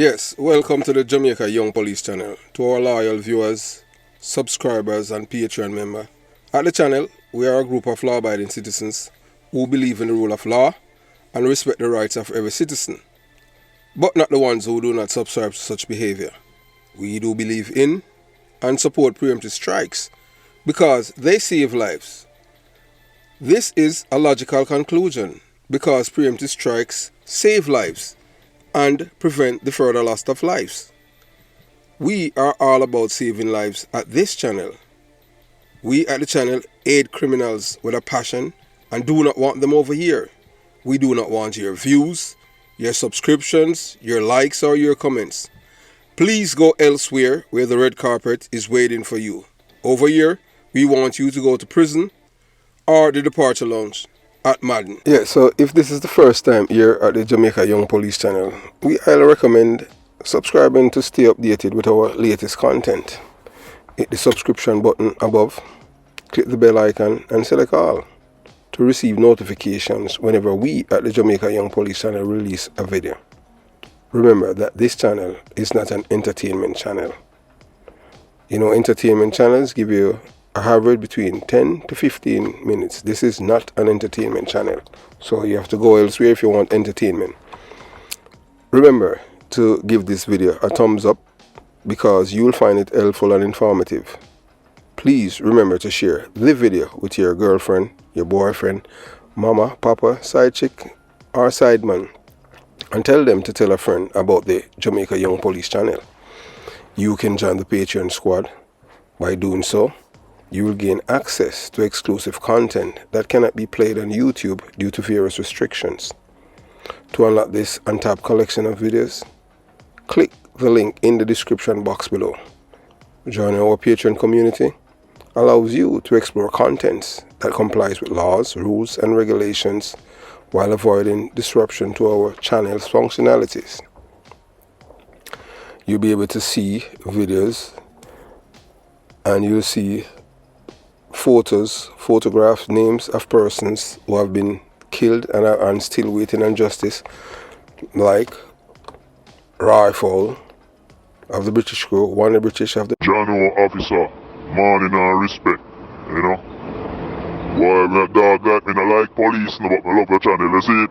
Yes, welcome to the Jamaica Young Police channel. To our loyal viewers, subscribers and Patreon member. At the channel, we are a group of law-abiding citizens who believe in the rule of law and respect the rights of every citizen, but not the ones who do not subscribe to such behavior. We do believe in and support preemptive strikes because they save lives. This is a logical conclusion because preemptive strikes save lives and prevent the further loss of lives. We are all about saving lives at this channel. We at the channel aid criminals with a passion and do not want them over here. We do not want your views, your subscriptions, your likes or your comments. Please go elsewhere where the red carpet is waiting for you. Over here, we want you to go to prison or the departure lounge at Madden. Yeah, so if this is the first time here at the Jamaica Young Police channel, we highly recommend subscribing to stay updated with our latest content. Hit the subscription button above, click the bell icon and select all to receive notifications whenever we at the Jamaica Young Police channel release a video. Remember that this channel is not an entertainment channel. You know, entertainment channels give you a average between 10 to 15 minutes. This is not an entertainment channel, so you have to go elsewhere if you want entertainment. Remember to give this video a thumbs up because you will find it helpful and informative. Please remember to share the video with your girlfriend, your boyfriend, mama, papa, side chick or side man, and tell them to tell a friend about the Jamaica Young Police channel. You can join the Patreon squad. By doing so, you will gain access to exclusive content that cannot be played on YouTube due to various restrictions. To unlock this untapped collection of videos, click the link in the description box below. Joining our Patreon community allows you to explore contents that complies with laws, rules and regulations while avoiding disruption to our channel's functionalities. You'll be able to see videos and you'll see photographs, names of persons who have been killed and are still waiting on justice, like Rifle of the British crew, one of the British of the General officer, morning and respect, you know. Boy, me a dog like me, I like police, no, but I love the channel, you see it?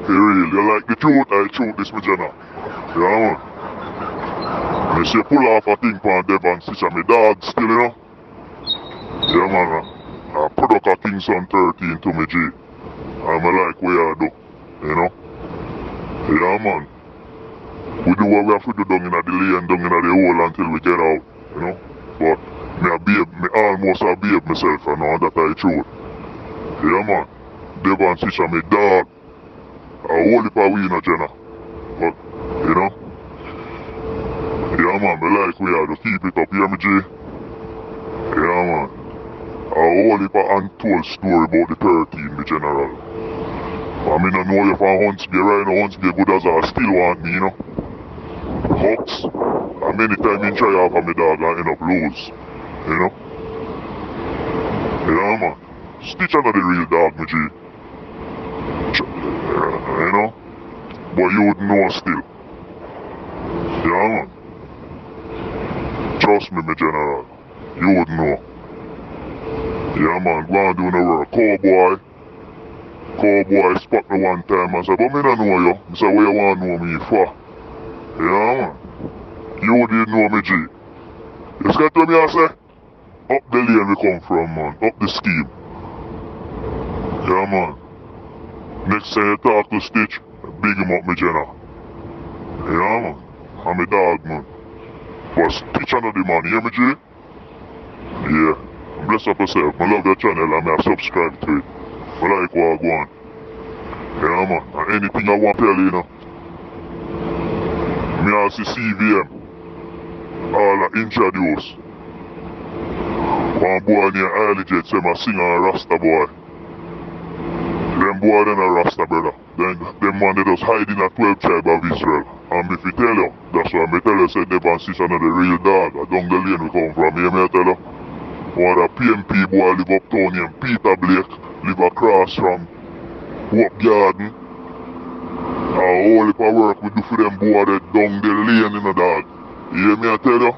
For real, you like the truth, I truth this, my general. Yeah, man. Me say pull off a thing from Devon Stitch and me dog still, you know. Yeah, man, I product a Kingston 13 to me G. And I like what I do, you know. Yeah, man. We do what we have to do down in the lane, down in the hole until we get out, you know. But me almost a babe myself, you know, that I truth. Yeah, man. Devon Stitch and me dog. I hold it for we, no, Jenna. But, you know. Yeah, man, me like what I do. Keep it up, hear me, G? Yeah, man. I hold it for untold story about the 13, the general. I mean, I know you from Huntsby, right now, Huntsby good as I still want me, you know. Hawks, and many times in try off of me dog and end up lose, you know. Yeah, man. Stitch another real dog, my G. You know. But you would know still. Yeah, man. Trust me, my general. You would know. Yeah, man. Go and do the work. Cowboy spot me one time and say, but me don't know you. I say, where you want to know me for? Yeah, man. You didn't know me, G. You scared to me, I say? Up the lane we come from, man. Up the scheme. Yeah, man. Next time you talk to Stitch, big him up, me Jenna. Yeah, man. I'm a dog, man. But Stitch another man, hear me, G? Yeah. Bless up yourself. I love your channel and I subscribe to it. I like what I go on. Yeah, man. And anything I want to tell you, you know. Me also CVM. All I introduce. One boy near Early Jet say my singer a Rasta boy. Them boy then a Rasta brother. Then them man they just hide in a 12 tribe of Israel. And if you tell you, that's why me tell you say Devon Stitch another real dog. I down the lane we come from. Hear me tell you? One a PMP boy live uptown named Peter Blake. Live across from Hope Garden. All if I work we do for them boy that down the lane in the dog. You hear me I tell you?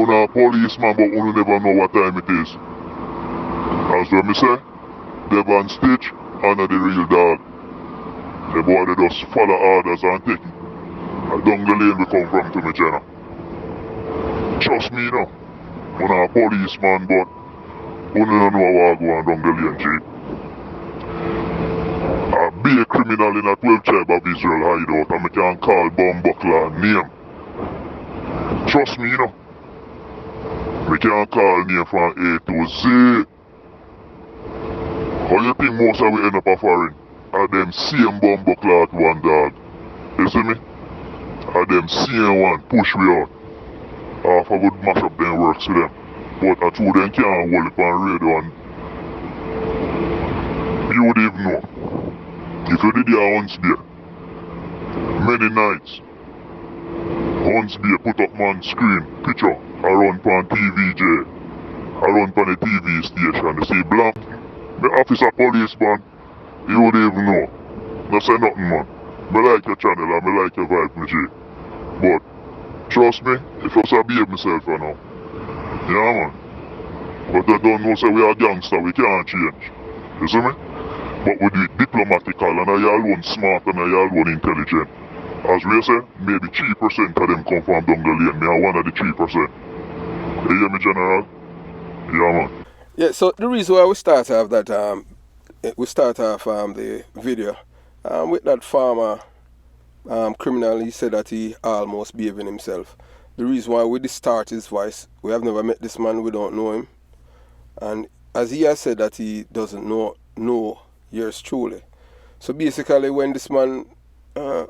Una a policeman but you never know what time it is. As what me say, Devon Stitch under the real dog. The boy they just follow orders and take it. And down the lane we come from to me channel. Trust me now. Una a policeman but you don't know what go on down the lane chief. Be a criminal in a 12 tribe of Israel hideout and me can call Bumbuckler name. Trust me, you know. Me can call name from A to Z. How you think most of we end up a foreign? Are them same Bumbuckler at one dog. You see me? Are them same one push we out. Half I would mash up them works for them. But I true them can't hold it on radio and you would even know. If you did your Hunts Beer, many nights, Hunts Beer put up man screen, picture, I run pan TVJ, I run pan the TV station, they say blam, the officer policeman, you would even know. No say nothing man. Me like your channel and me like your vibe, me G. But, trust me, if I say behave myself for now. Yeah man. But I don't know say we are gangster, we can't change. You see me? But we do it diplomatical and I alone smart and I alone intelligent. As we say, maybe 3% of them come from down the lane. Me are one of the 3%. You hear me, General? Yeah, man. Yeah, so the reason why we start off that, the video with that farmer criminal, he said that he almost behaving himself. The reason why we distort his voice, we have never met this man, we don't know him. And as he has said that he doesn't know yours truly. So basically when this man I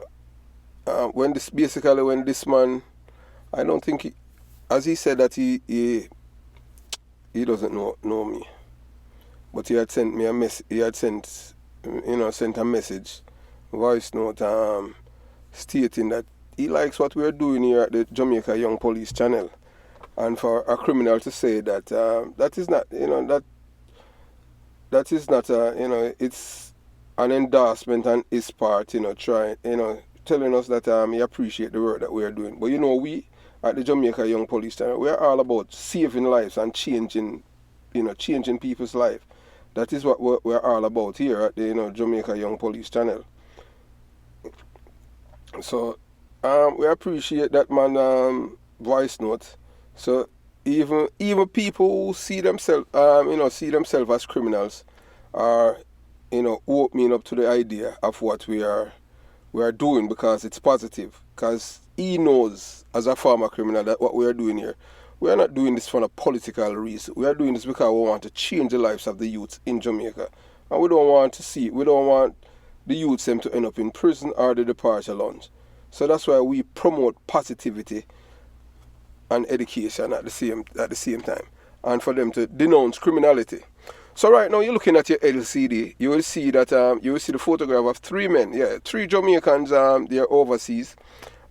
don't think he, as he said that he doesn't know me. But he had sent me a message, sent a message, voice note stating that he likes what we are doing here at the Jamaica Young Police channel. And for a criminal to say that that is not, that is not it's an endorsement on his part, telling us that he appreciate the work that we are doing. But we at the Jamaica Young Police channel, we are all about saving lives and changing people's life. That is what we're all about here at the Jamaica Young Police channel. So we appreciate that man voice note. So even people who see themselves as criminals are opening up to the idea of what we are doing because it's positive. Because he knows as a former criminal that what we are doing here, we are not doing this for a political reason. We are doing this because we want to change the lives of the youth in Jamaica, and we don't want the youths them to end up in prison or the departure lounge. So that's why we promote positivity and education at the same time, and for them to denounce criminality. So right now you're looking at your LCD, you will see that you will see the photograph of three men, three Jamaicans. They're overseas.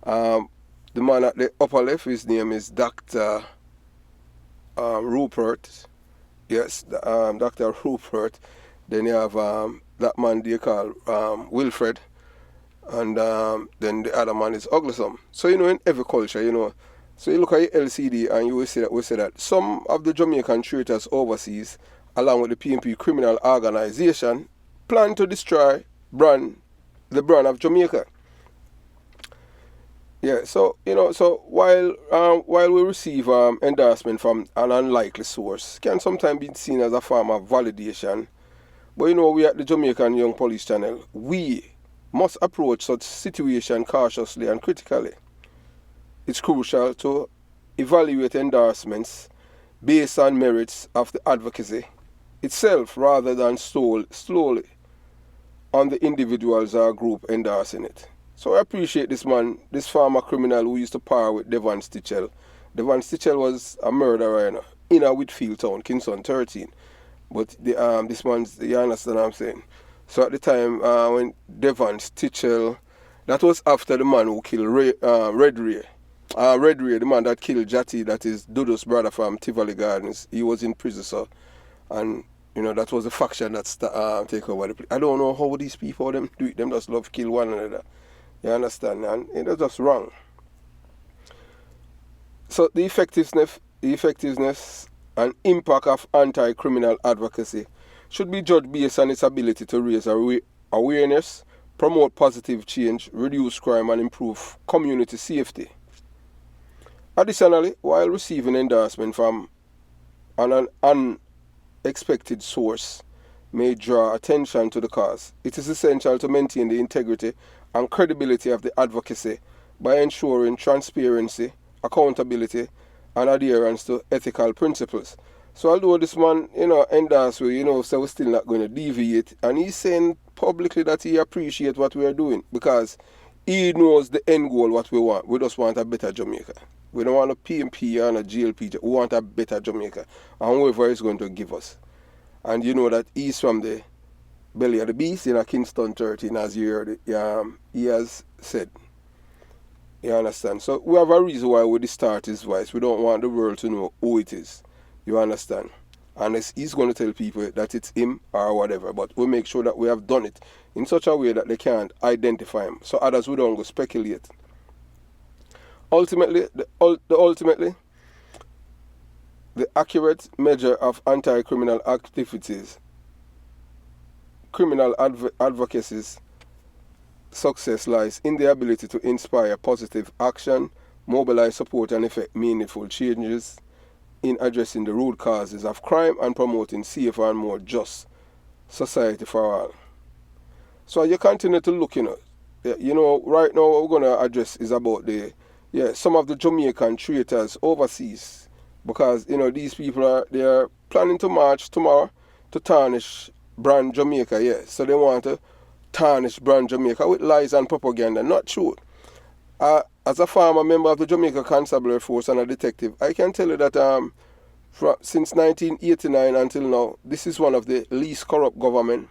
The man at the upper left, his name is Dr. Rupert. Yes, Dr. Rupert. Then you have that man they call Wilfred, and then the other man is Uglisum. So in every culture, so you look at your LCD and you will see that some of the Jamaican traitors overseas, along with the PNP criminal organization, plan to destroy the brand of Jamaica. Yeah, so so while we receive endorsement from an unlikely source, can sometimes be seen as a form of validation. But we at the Jamaican Young Police channel, we must approach such situation cautiously and critically. It's crucial to evaluate endorsements based on merits of the advocacy itself rather than slowly on the individuals or group endorsing it. So I appreciate this man, this former criminal who used to par with Devon Stitchell. Devon Stitchell was a murderer in a Whitfield town, Kingston 13. But this man's, you understand what I'm saying? So at the time when Devon Stitchell, that was after the man who killed Red Ray, the man that killed Jatty, that is Dudu's brother from Tivoli Gardens. He was in prison, so, and that was the faction that's take over the place. I don't know how these people them do it. Them just love kill one another. You understand? And it's just wrong. So the effectiveness and impact of anti-criminal advocacy should be judged based on its ability to raise awareness, promote positive change, reduce crime, and improve community safety. Additionally, while receiving endorsement from an unexpected source may draw attention to the cause, it is essential to maintain the integrity and credibility of the advocacy by ensuring transparency, accountability, and adherence to ethical principles. So although this man, endorsed we, so we're still not going to deviate, and he's saying publicly that he appreciates what we are doing because he knows the end goal, what we want. We just want a better Jamaica. We don't want a PMP or a GLP. We want a better Jamaica. And whoever is going to give us. And you know that he's from the belly of the beast in a Kingston 13, as you heard it. He has said. You understand? So we have a reason why we distort his voice. We don't want the world to know who it is. You understand? And he's going to tell people that it's him or whatever. But we make sure that we have done it in such a way that they can't identify him. So others we don't go speculate. Ultimately, the accurate measure of anti-criminal activities, criminal advocacy's success lies in the ability to inspire positive action, mobilize support, and effect meaningful changes in addressing the root causes of crime and promoting safer and more just society for all. So you continue to look, right now what we're going to address is about some of the Jamaican traitors overseas, because these people are planning to march tomorrow to tarnish brand Jamaica. So they want to tarnish brand Jamaica with lies and propaganda. Not true. As a former member of the Jamaica Constabulary Force and a detective, I can tell you that since 1989 until now, this is one of the least corrupt government.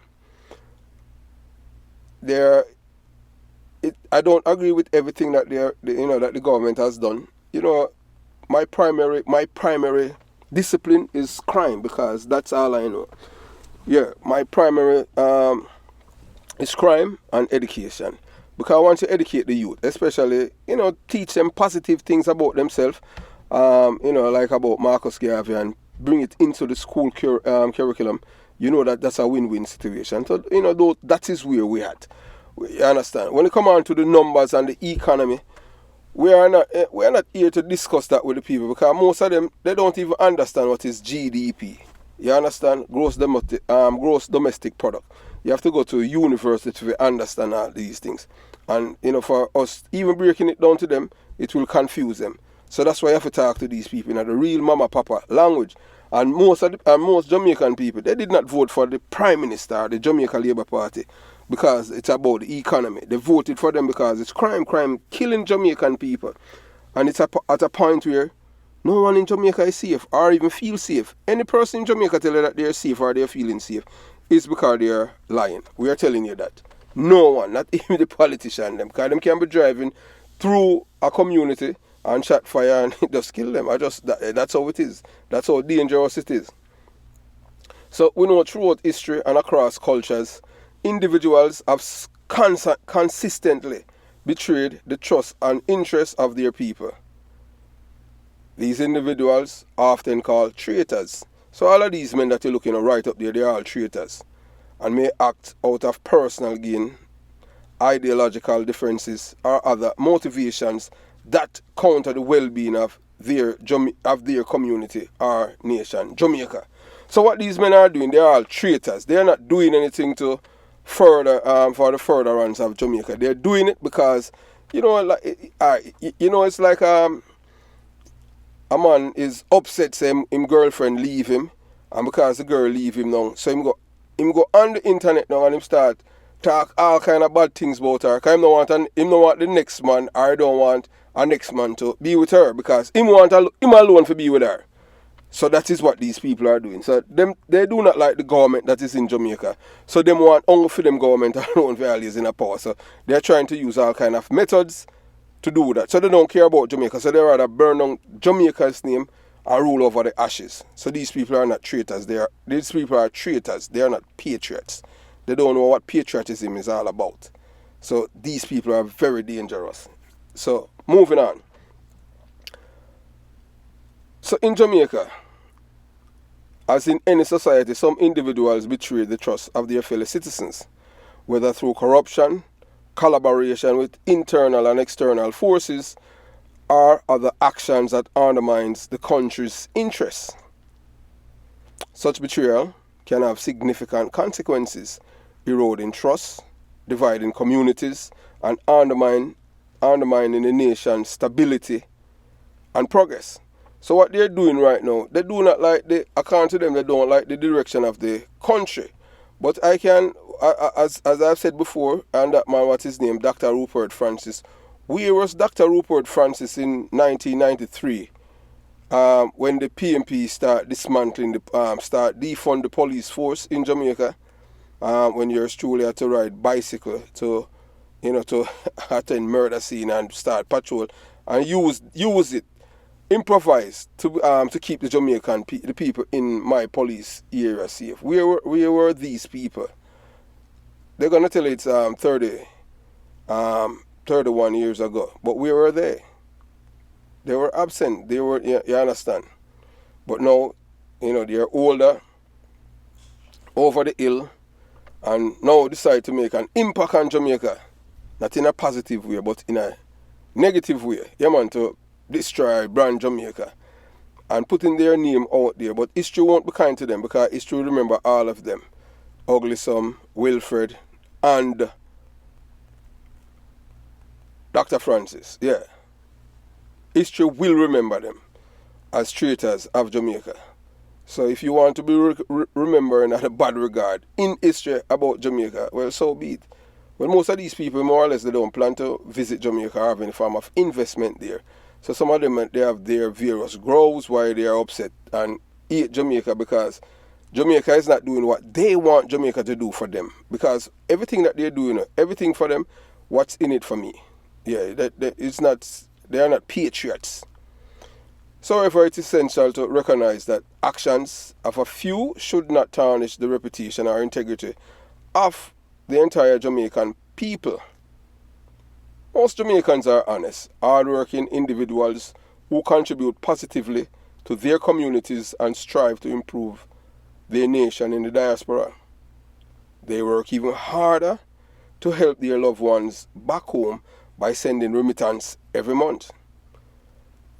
I don't agree with everything that that the government has done. My primary discipline is crime, because that's all I know. My primary is crime and education, because I want to educate the youth, especially teach them positive things about themselves, like about Marcus Garvey, and bring it into the school curriculum. That's a win-win situation. So that is where we at. You understand? When it comes on to the numbers and the economy, we are not here to discuss that with the people, because most of them, they don't even understand what is GDP. You understand? Gross domestic product. You have to go to a university to understand all these things. And for us, even breaking it down to them, it will confuse them. So that's why you have to talk to these people in the real mama papa language. And most Jamaican people, they did not vote for the Prime Minister, the Jamaica Labour Party, because it's about the economy. They voted for them because it's crime killing Jamaican people. And it's at a point where no one in Jamaica is safe or even feel safe. Any person in Jamaica tell you that they're safe or they're feeling safe, it's because they're lying. We are telling you that. No one, not even the politician, them, because them can be driving through a community and shot fire and just kill them. That's how it is. That's how dangerous it is. So we know throughout history and across cultures, individuals have consistently betrayed the trust and interest of their people. These individuals are often called traitors. So all of these men that you're looking at right up there, they are all traitors, and may act out of personal gain, ideological differences, or other motivations that counter the well-being of their community or nation, Jamaica. So what these men are doing, they are all traitors. They are not doing anything to further for the furtherance of Jamaica. They're doing it because it's like a man is upset, say him girlfriend leave him, and because the girl leave him now, so him go on the internet now and him start talk all kind of bad things about her. Cause him don't want the next man, or he don't want a next man to be with her, because him alone to be with her. So that is what these people are doing. So they do not like the government that is in Jamaica. So they want only for them government alone values in a power. So they're trying to use all kind of methods to do that. So they don't care about Jamaica. So they rather burn down Jamaica's name and rule over the ashes. So these people are not traitors. These people are traitors. They are not patriots. They don't know what patriotism is all about. So these people are very dangerous. So moving on. So in Jamaica, as in any society, some individuals betray the trust of their fellow citizens, whether through corruption, collaboration with internal and external forces, or other actions that undermines the country's interests. Such betrayal can have significant consequences, eroding trust, dividing communities, and undermining the nation's stability and progress. So what they're doing right now, they do not like according to them, they don't like the direction of the country. But I can, as I've said before, and that man, what's his name, Dr. Rupert Francis. Where was Dr. Rupert Francis in 1993 when the PMP start dismantling, start defund the police force in Jamaica? When you're truly had to ride bicycle to attend murder scene and start patrol and use it, improvise to keep the Jamaican the people in my police area safe. Where were these people? They're gonna tell it's 31 years ago, but where were they? They were absent. They were, you understand. But now, they're older, over the hill, and now decide to make an impact on Jamaica, not in a positive way, but in a negative way. Yeah, man, to destroy brand Jamaica and putting their name out there. But history won't be kind to them because history will remember all of them. Ugly Sam, Wilfred, and Dr. Francis. Yeah. History will remember them as traitors of Jamaica. So if you want to be remembered in a bad regard in history about Jamaica, well, so be it. Well, most of these people, more or less, they don't plan to visit Jamaica or have any form of investment there. So some of them, they have their various grows why they are upset and hate Jamaica because Jamaica is not doing what they want Jamaica to do for them. Because everything that they're doing, everything for them, what's in it for me? Yeah, they are not patriots. So therefore, it's essential to recognize that actions of a few should not tarnish the reputation or integrity of the entire Jamaican people. Most Jamaicans are honest, hard-working individuals who contribute positively to their communities and strive to improve their nation in the diaspora. They work even harder to help their loved ones back home by sending remittance every month.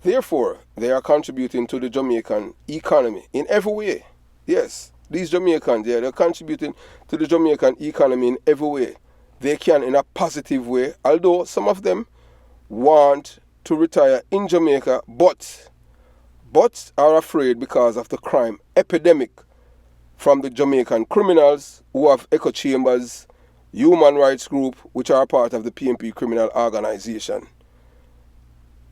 Therefore, they are contributing to the Jamaican economy in every way. Yes, these Jamaicans, they're contributing to the Jamaican economy in every way. They can in a positive way, although some of them want to retire in Jamaica, but are afraid because of the crime epidemic from the Jamaican criminals who have echo chambers, human rights group, which are part of the PMP criminal organization.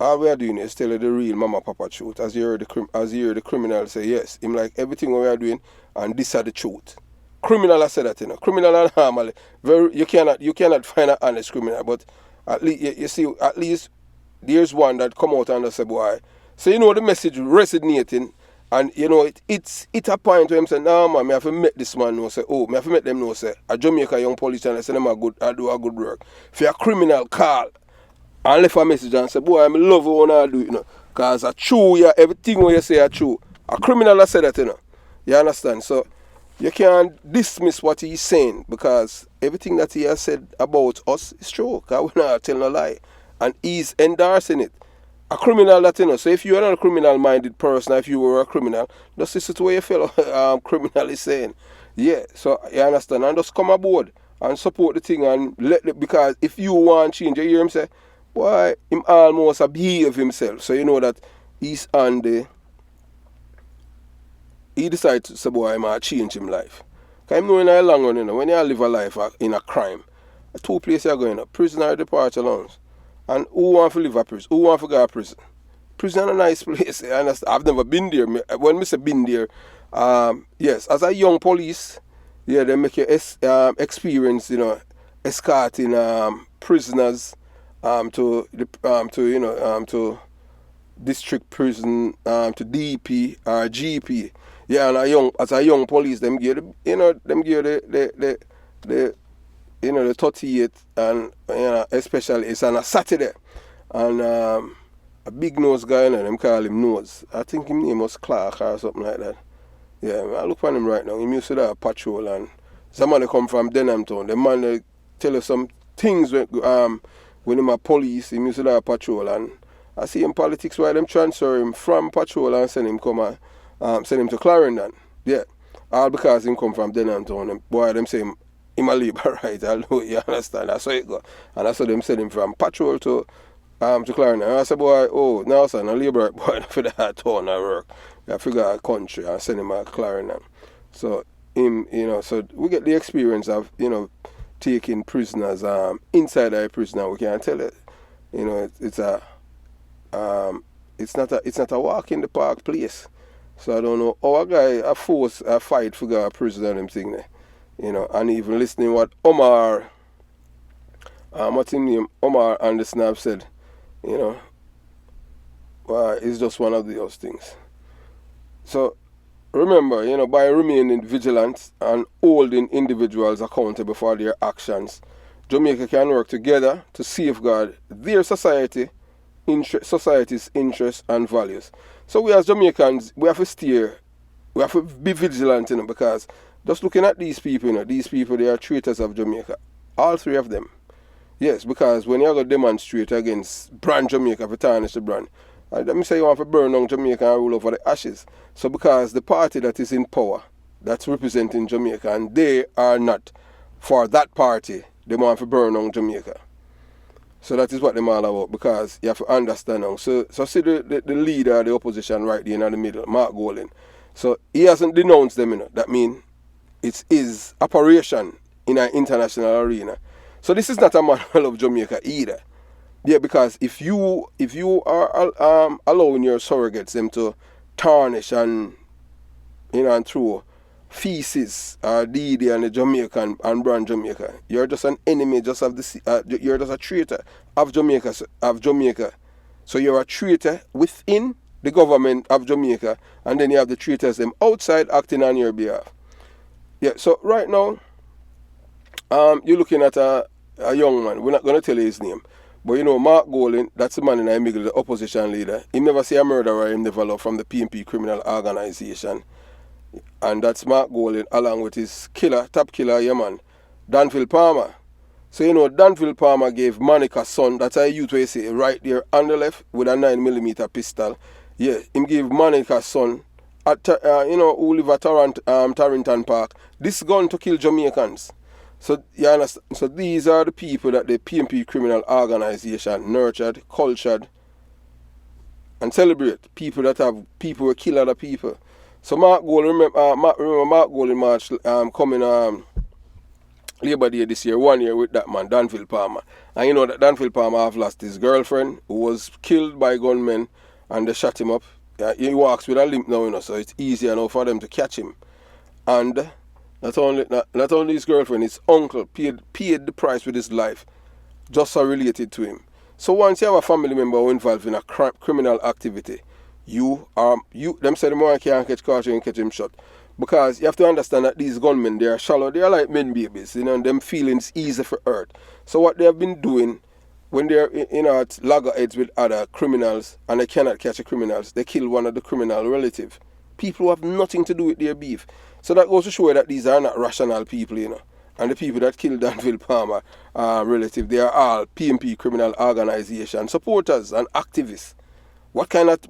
All we are doing is tell you the real mama papa truth. As you hear the criminal say, yes, him like everything we are doing, and this are the truth. Criminal has said that, Criminal and normally, you cannot find an honest criminal, but at least you see, at least there's one that come out and say, boy. So the message resonating, and it's a point where him say, no man, me have to make this man know, say, me have to make them know, say, a Jamaica young police and I say them I do a good work. If you're a criminal, call and left a message and say, boy, I love you when I do it, because a true, everything what you say are true. A criminal has said that, You understand? So you can't dismiss what he's saying because everything that he has said about us is true. Because we're not telling a lie. And he's endorsing it. A criminal that, So if you're not a criminal-minded person, if you were a criminal, just listen to what your fellow criminal is saying. Yeah, so you understand? And just come aboard and support the thing and because if you want change, you hear him say, boy, him almost behave himself. So you know that he's on the... He decided to say, boy, I might change him life. Because him know in a long run, when you live a life in a crime, two places you're going, prison or departure allowance. And who want to live a prison? Who want to go to prison? Prison is a nice place. I understand. I've never been there. When I say been there, yes, as a young police, yeah, they make you experience, escorting prisoners to district prison to DP or GP. Yeah, and as a young police, them give the 38, and especially it's on a Saturday, and a big nose guy, them call him Nose. I think his name was Clark or something like that. Yeah, I look for him right now. He used to have a patrol, and somebody come from Denham Town. The man they tell us some things when him a police. He used to have a patrol, and I see in politics why them transfer him from patrol and send him to Clarendon. Yeah, all because him come from Denham Town. And boy, them say him a labor right. I know, you understand. That's how it go. And that's how them send him from patrol to Clarendon. And I said, boy, oh, now son, a labor right boy for that town I work. I figure out a country and send him to Clarendon. So him, so we get the experience of, taking prisoners inside a prison. We can tell it, it's not a walk in the park place. So I don't know how a guy a fight for a prison and them thing there. And even listening what Omar what's his name? Omar and the Snap said, it's just one of those things. So remember, by remaining vigilant and holding individuals accountable for their actions, Jamaica can work together to safeguard their society's interests and values. So we as Jamaicans, we have to be vigilant, because just looking at these people, they are traitors of Jamaica. All three of them. Yes, because when you go demonstrate against brand Jamaica, for tarnish the brand, let me say you want to burn down Jamaica and rule over the ashes. So because the party that is in power, that's representing Jamaica, and they are not for that party, they want to burn down Jamaica. So that is what they're all about, because you have to understand now. So see the leader of the opposition right there in the middle, Mark Golding. So he hasn't denounced them, That means it's his operation in an international arena. So this is not a manual of Jamaica either. Yeah, because if you are allowing your surrogates them to tarnish and and throw feces or DD and the Jamaican and brand Jamaica, you're just an enemy just of the you're just a traitor of Jamaica. So you're a traitor within the government of Jamaica, and then you have the traitors them outside acting on your behalf. Yeah, so right now you're looking at a young man. We're not going to tell you his name. But Mark Golding, that's the man in the middle, the opposition leader. He never see a murderer him develop from the PNP criminal organization. And that's Mark Golding along with his top killer, man, Danville Palmer. So Danville Palmer gave Monica's son, that's a youth where you see right there on the left with a 9mm pistol. Yeah, him gave Monica's son who live at Torrington Park, this gun to kill Jamaicans. So you understand? So these are the people that the PNP criminal organization nurtured, cultured, and celebrate. People who kill other people. So Mark Golding, remember Mark Golding march coming Labor Day this year, 1 year with that man, Danville Palmer. And that Danville Palmer have lost his girlfriend, who was killed by gunmen, and they shot him up. He walks with a limp now, so it's easier now for them to catch him. And not only his girlfriend, his uncle paid the price with his life, just so related to him. So once you have a family member who involved in a criminal activity, them say the more can't catch caught you and catch him shot. Because you have to understand that these gunmen, they are shallow, they are like men babies, and them feelings easy for hurt. So what they have been doing when they're at loggerheads with other criminals and they cannot catch the criminals, they kill one of the criminal relative. People who have nothing to do with their beef. So that goes to show that these are not rational people, And the people that killed Danville Palmer relative, they are all PNP criminal organization supporters and activists. What kind of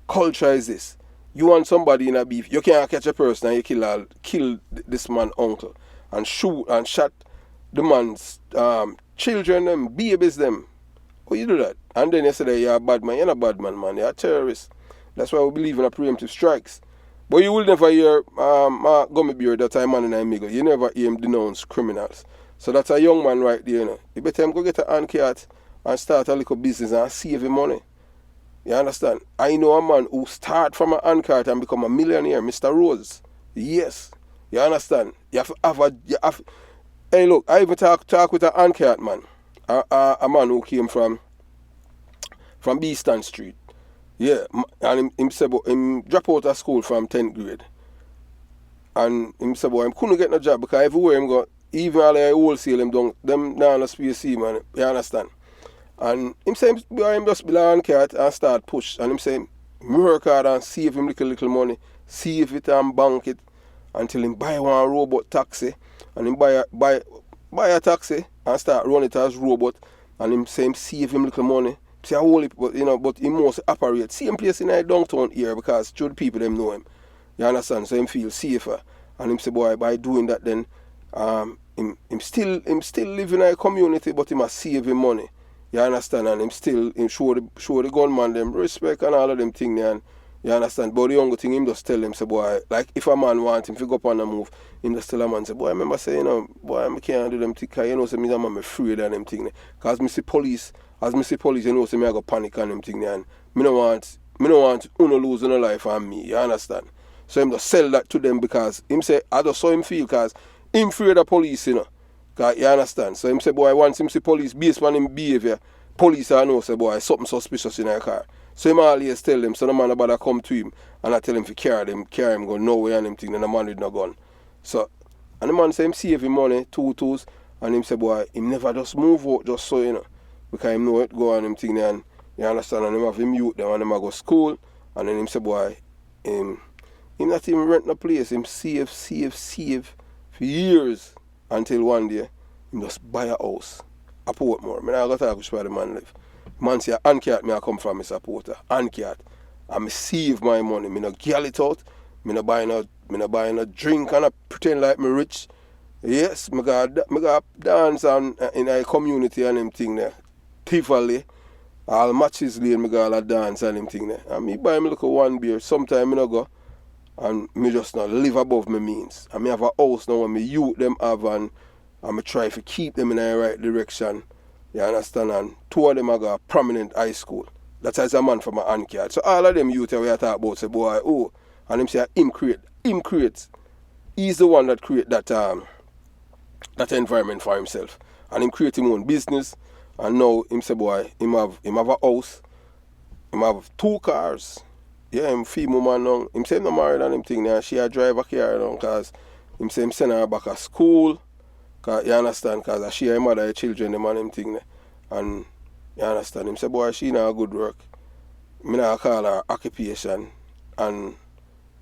culture is this? You want somebody in a beef, you can't catch a person and you kill this man's uncle and shoot and shot the man's children, them, babies, them. How you do that? And then you say you're a bad man. You're not a bad man, man. You're a terrorist. That's why we believe in a preemptive strikes. But you will never hear Mark Gummibeard, that time man in Amigo. You never hear him denounce criminals. So that's a young man right there, You better him go get an handcart and start a little business and save him money. You understand? I know a man who start from a handcart and become a millionaire, Mr. Rose. Yes. You understand? You have hey, look, I even talk with a handcart man. A man who came from from Beeston Street. Yeah, and him say, but him drop out of school from 10th grade. And him say, boy, him couldn't get no job because everywhere him go, even all the wholesale him down, them down the space, man, you understand? And him say, him just be like cat and start push. And him say, work hard and save him little money, save it and bank it until him buy one robot taxi. And him buy a taxi and start run it as robot. And him say him save him little money. See how whole, but but he must operate same place in the downtown here because through the people them know him. You understand? So him feel safer. And him say, boy, by doing that then, him still living in a community, but he must save him money. You understand? And him show the gunman them respect and all of them thing there. And you understand? But the younger thing, him just tell him, say, boy, like if a man want him to go up on a move, him just tell a man, say, boy, I remember saying, boy, I can't do them thing, because say, I'm afraid of them thing there. Because me see police, say, me I go panic on them thing there. And me no want uno lose no life on me, you understand? So him just sell that to them because him say, I just saw him feel because him afraid of police, you understand? So him say, boy, once him see police, based on him behavior, police I know, say, boy, something suspicious in their car. So him always tell them, so the man about to come to him, and I tell him to carry him go nowhere and him thing, and the man with no gun. So, and the man say him save him money, two, and him say, boy, him never just move out just so, because him know it go on him thing there, and you understand, and him have him youth them, and him go school, and then him say, boy, him not even rent no place, him save for years until one day him just buy a house a Portmore. I not go talk where the man live. Man say Ancat me I come from, Mr. Porter. Ancat. And me save my money. Me no gyal it out. Me no buy no drink and I pretend like me rich. Yes, me go dance in a community and them thing there. Tivoli. All matches lane me go all dance and them thing there. And me buy me look at one beer. Sometime me no go. And me just not live above my means. And me have a house now and me youth them have and me try to keep them in the right direction. You understand? And two of them are got prominent high school. That's as a man from my Ancat. So all of them youth we are talking about say, boy, oh, and him say him create. He's the one that create that environment for himself. And him create his own business. And now him say, boy, him have a house. Him have 2 cars. Yeah, him female man now. Him say him not married and him thing now. She a drive a car now because him say him send her back to school. Cause you understand, because she and mother children them and him thing there. And you understand, him say, boy, she not a good work. Me not call her occupation. And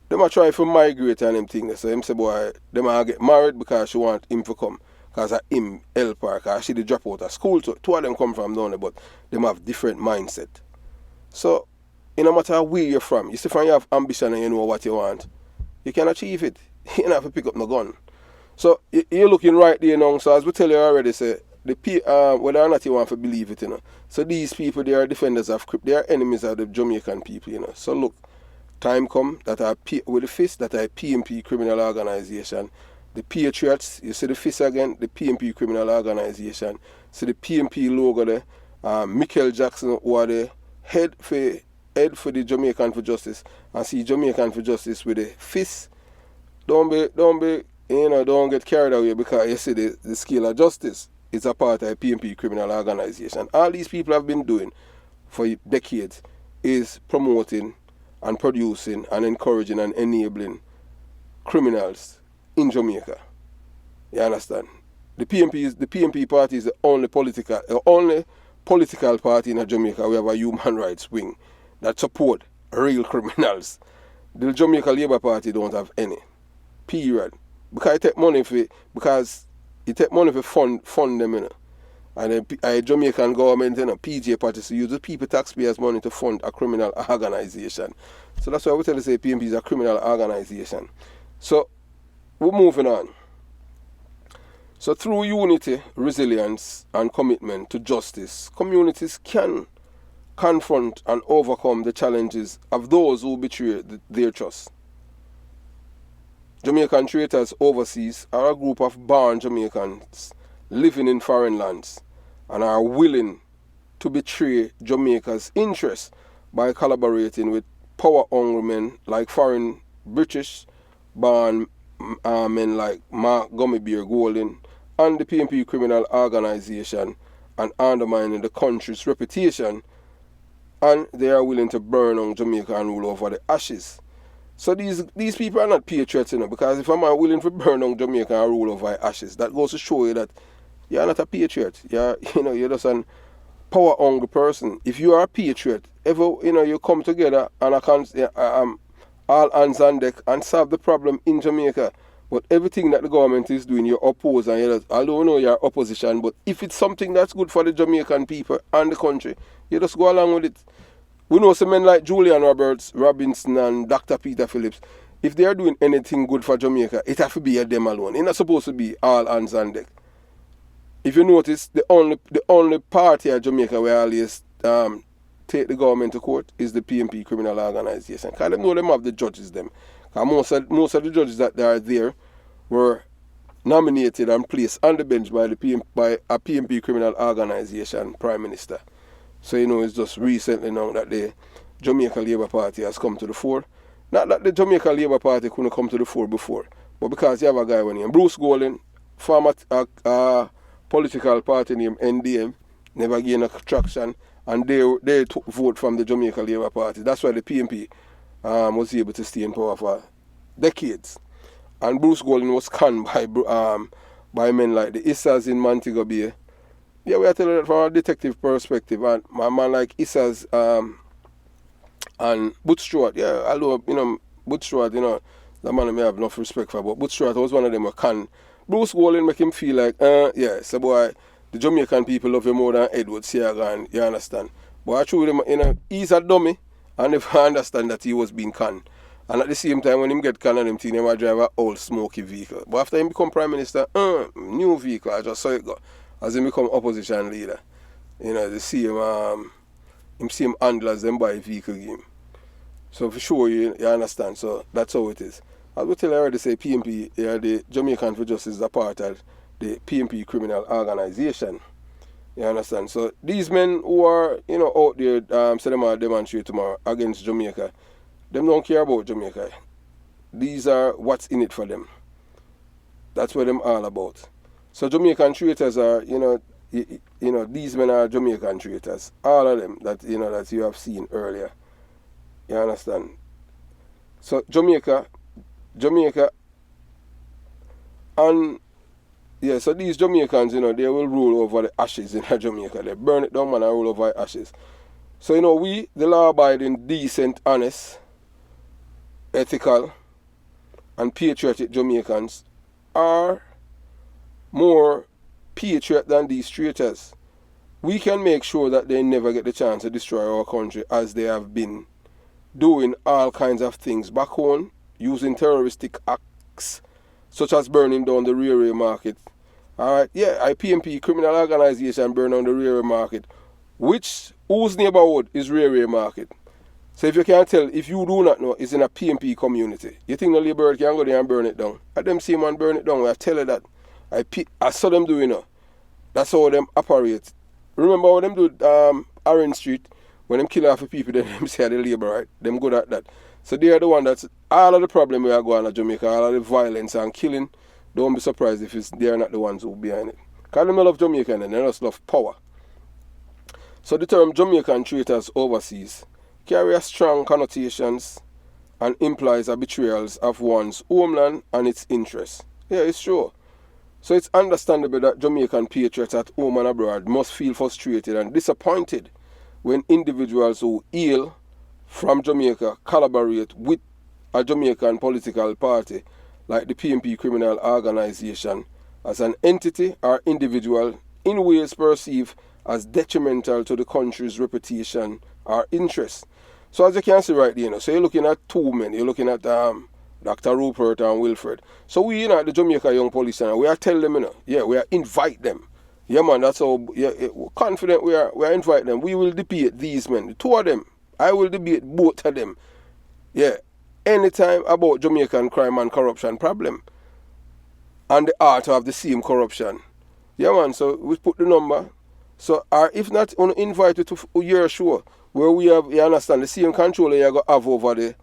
them a try for migrate and him thing there. So him say, boy, them a get married because she want him to come. Because him help her, because she did drop out of school. So 2 of them come from down there, but them have different mindset. So, no matter where you're from, you see when you have ambition and you know what you want, you can achieve it. You don't have to pick up no gun. So you're looking right there now. So as we tell you already, say whether or not you want to believe it, So these people, they are defenders of they are enemies of the Jamaican people, So look, time come that are with the fist that are PMP criminal organization. The Patriots, you see the fist again, the PMP criminal organization. See the PMP logo there. Michael Jackson, who are the head for the Jamaican for Justice, and see Jamaican for Justice with the fist. Don't get carried away because you see the scale of justice is a part of a PMP criminal organization. All these people have been doing for decades is promoting and producing and encouraging and enabling criminals in Jamaica. You understand? The PMP party is the only political party in Jamaica. We have a human rights wing that support real criminals. The Jamaica Labour Party don't have any. Period. Because you take money for fund them, And the Jamaican government, PJ parties use the people taxpayers' money to fund a criminal organization. So that's why we tell you say PMP is a criminal organization. So we're moving on. So through unity, resilience, and commitment to justice, communities can confront and overcome the challenges of those who betray their trust. Jamaican traitors overseas are a group of born Jamaicans living in foreign lands and are willing to betray Jamaica's interests by collaborating with power-hungry men like foreign British-born men like Mark Gummybeer Golden and the PMP criminal organization and undermining the country's reputation and they are willing to burn on Jamaica and rule over the ashes. So these people are not patriots, because if a man willing to burn on Jamaica and rule over ashes, that goes to show you that you're not a patriot. You're just an power hungry person. If you are a patriot, you come together and all hands on deck and solve the problem in Jamaica. But everything that the government is doing, you oppose, and although you're opposition, but if it's something that's good for the Jamaican people and the country, you just go along with it. We know some men like Julian Roberts, Robinson, and Dr. Peter Phillips. If they are doing anything good for Jamaica, it has to be them alone. It's not supposed to be all hands on deck. If you notice, the only party at Jamaica where always take the government to court is the PNP criminal organization. Because they know them have the judges them. Because most of the judges that are there were nominated and placed on the bench by a PNP criminal organization prime minister. So it's just recently now that the Jamaica Labour Party has come to the fore. Not that the Jamaica Labour Party couldn't come to the fore before, but because you have a guy named Bruce Golding, former political party named NDM, never gained a traction, and they took vote from the Jamaica Labour Party. That's why the PNP was able to stay in power for decades. And Bruce Golding was conned by men like the Issas in Montego Bay. Yeah, we are telling it from a detective perspective, and my man like Issas and Butch Stewart. Yeah, although Butch Stewart, the man I may have enough respect for, but Butch Stewart was one of them who can. Bruce Golding make him feel like, so boy, the Jamaican people love him more than Edward Seagan, you understand? But I truly, he's a dummy, and if I understand that he was being conned. And at the same time, when him get canned and him think he might drive an old smoky vehicle. But after him become prime minister, new vehicle, I just saw it go. As he become opposition leader, they see him handle as them buy vehicle game. So for sure, you understand. So that's how it is. As we tell you already, say PNP, the Jamaican for Justice is a part of the PNP criminal organization. You understand? So these men who are, out there, say them are demonstrate tomorrow against Jamaica, them don't care about Jamaica. These are what's in it for them. That's what them all about. So Jamaican traitors are, these men are Jamaican traitors. All of them that that you have seen earlier. You understand? So Jamaica, and so these Jamaicans, they will rule over the ashes in Jamaica. They burn it down and rule over the ashes. So we, the law-abiding, decent, honest, ethical, and patriotic Jamaicans are more patriot than these traitors. We can make sure that they never get the chance to destroy our country, as they have been doing all kinds of things back home, using terroristic acts such as burning down the railway market. Alright, PNP criminal organization burn down the railway market, whose neighborhood is railway market. So if you can't tell, if you do not know, it's in a PNP community. You think the Labour can go there and burn it down? At them see man burn it down, I tell you that. I saw them doing That's how them operate. Remember how them do Orange Street, when them kill off the people, then them say the Labour, right? Them good at that. So they are the one that's all of the problem we are going on Jamaica, all of the violence and killing. Don't be surprised if they are not the ones who are behind it. Because they love Jamaica and they just love power. So the term Jamaican traitors overseas carries strong connotations and implies a betrayal of one's homeland and its interests. Yeah, it's true. So it's understandable that Jamaican patriots at home and abroad must feel frustrated and disappointed when individuals who hail from Jamaica collaborate with a Jamaican political party like the PNP criminal organization as an entity or individual in ways perceived as detrimental to the country's reputation or interests. So as you can see right there, so you're looking at two men, you're looking at Dr. Rupert and Wilfred. So we, at the Jamaica Young Police Channel, we are telling them, we are invite them. Yeah, man, that's how we're confident we are invite them. We will debate these men, the two of them. I will debate both of them. Yeah, anytime about Jamaican crime and corruption problem and the art of the same corruption. Yeah, man, so we put the number. So, or if not, on invite you to your show where we have, you understand, the same controller you have over the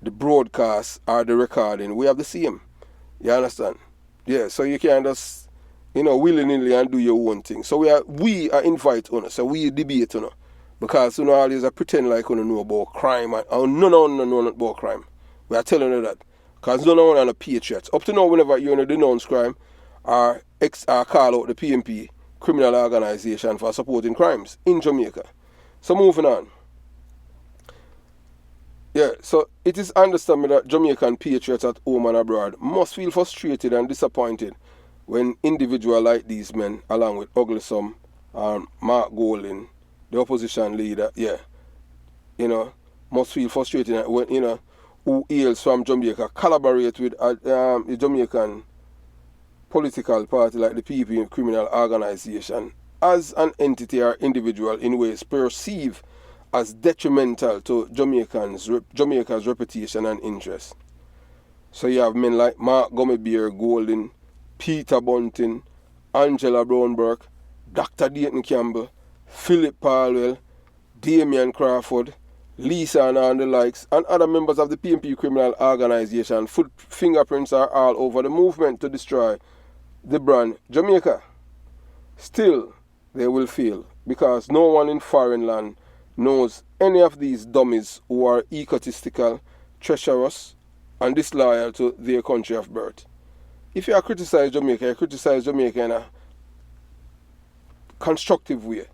broadcast or the recording. We have the same. You understand? Yeah, so you can just willy-nilly and do your own thing. So we are invite on, so we debate on, because always pretend like you know about crime and no about crime. We are telling you that. Because none of them are patriots. Up to now, whenever you denounce crime or call out the PMP criminal organization for supporting crimes in Jamaica. So moving on. Yeah, so it is understandable that Jamaican patriots at home and abroad must feel frustrated and disappointed when individuals like these men, along with Uglisum and Mark Golding, the opposition leader, must feel frustrated when, who hails from Jamaica, collaborate with the Jamaican political party like the PPP criminal organization as an entity or individual in ways perceived as detrimental to Jamaica's reputation and interest. So you have men like Mark Golding, Peter Bunting, Angela Brownburg, Dr. Dayton Campbell, Philip Palwell, Damian Crawford, Lisa and the likes, and other members of the PMP criminal organization. Fingerprints are all over the movement to destroy the brand Jamaica. Still, they will fail, because no one in foreign land knows any of these dummies who are egotistical, treacherous, and disloyal to their country of birth. If you criticize Jamaica, you criticize Jamaica in a constructive way.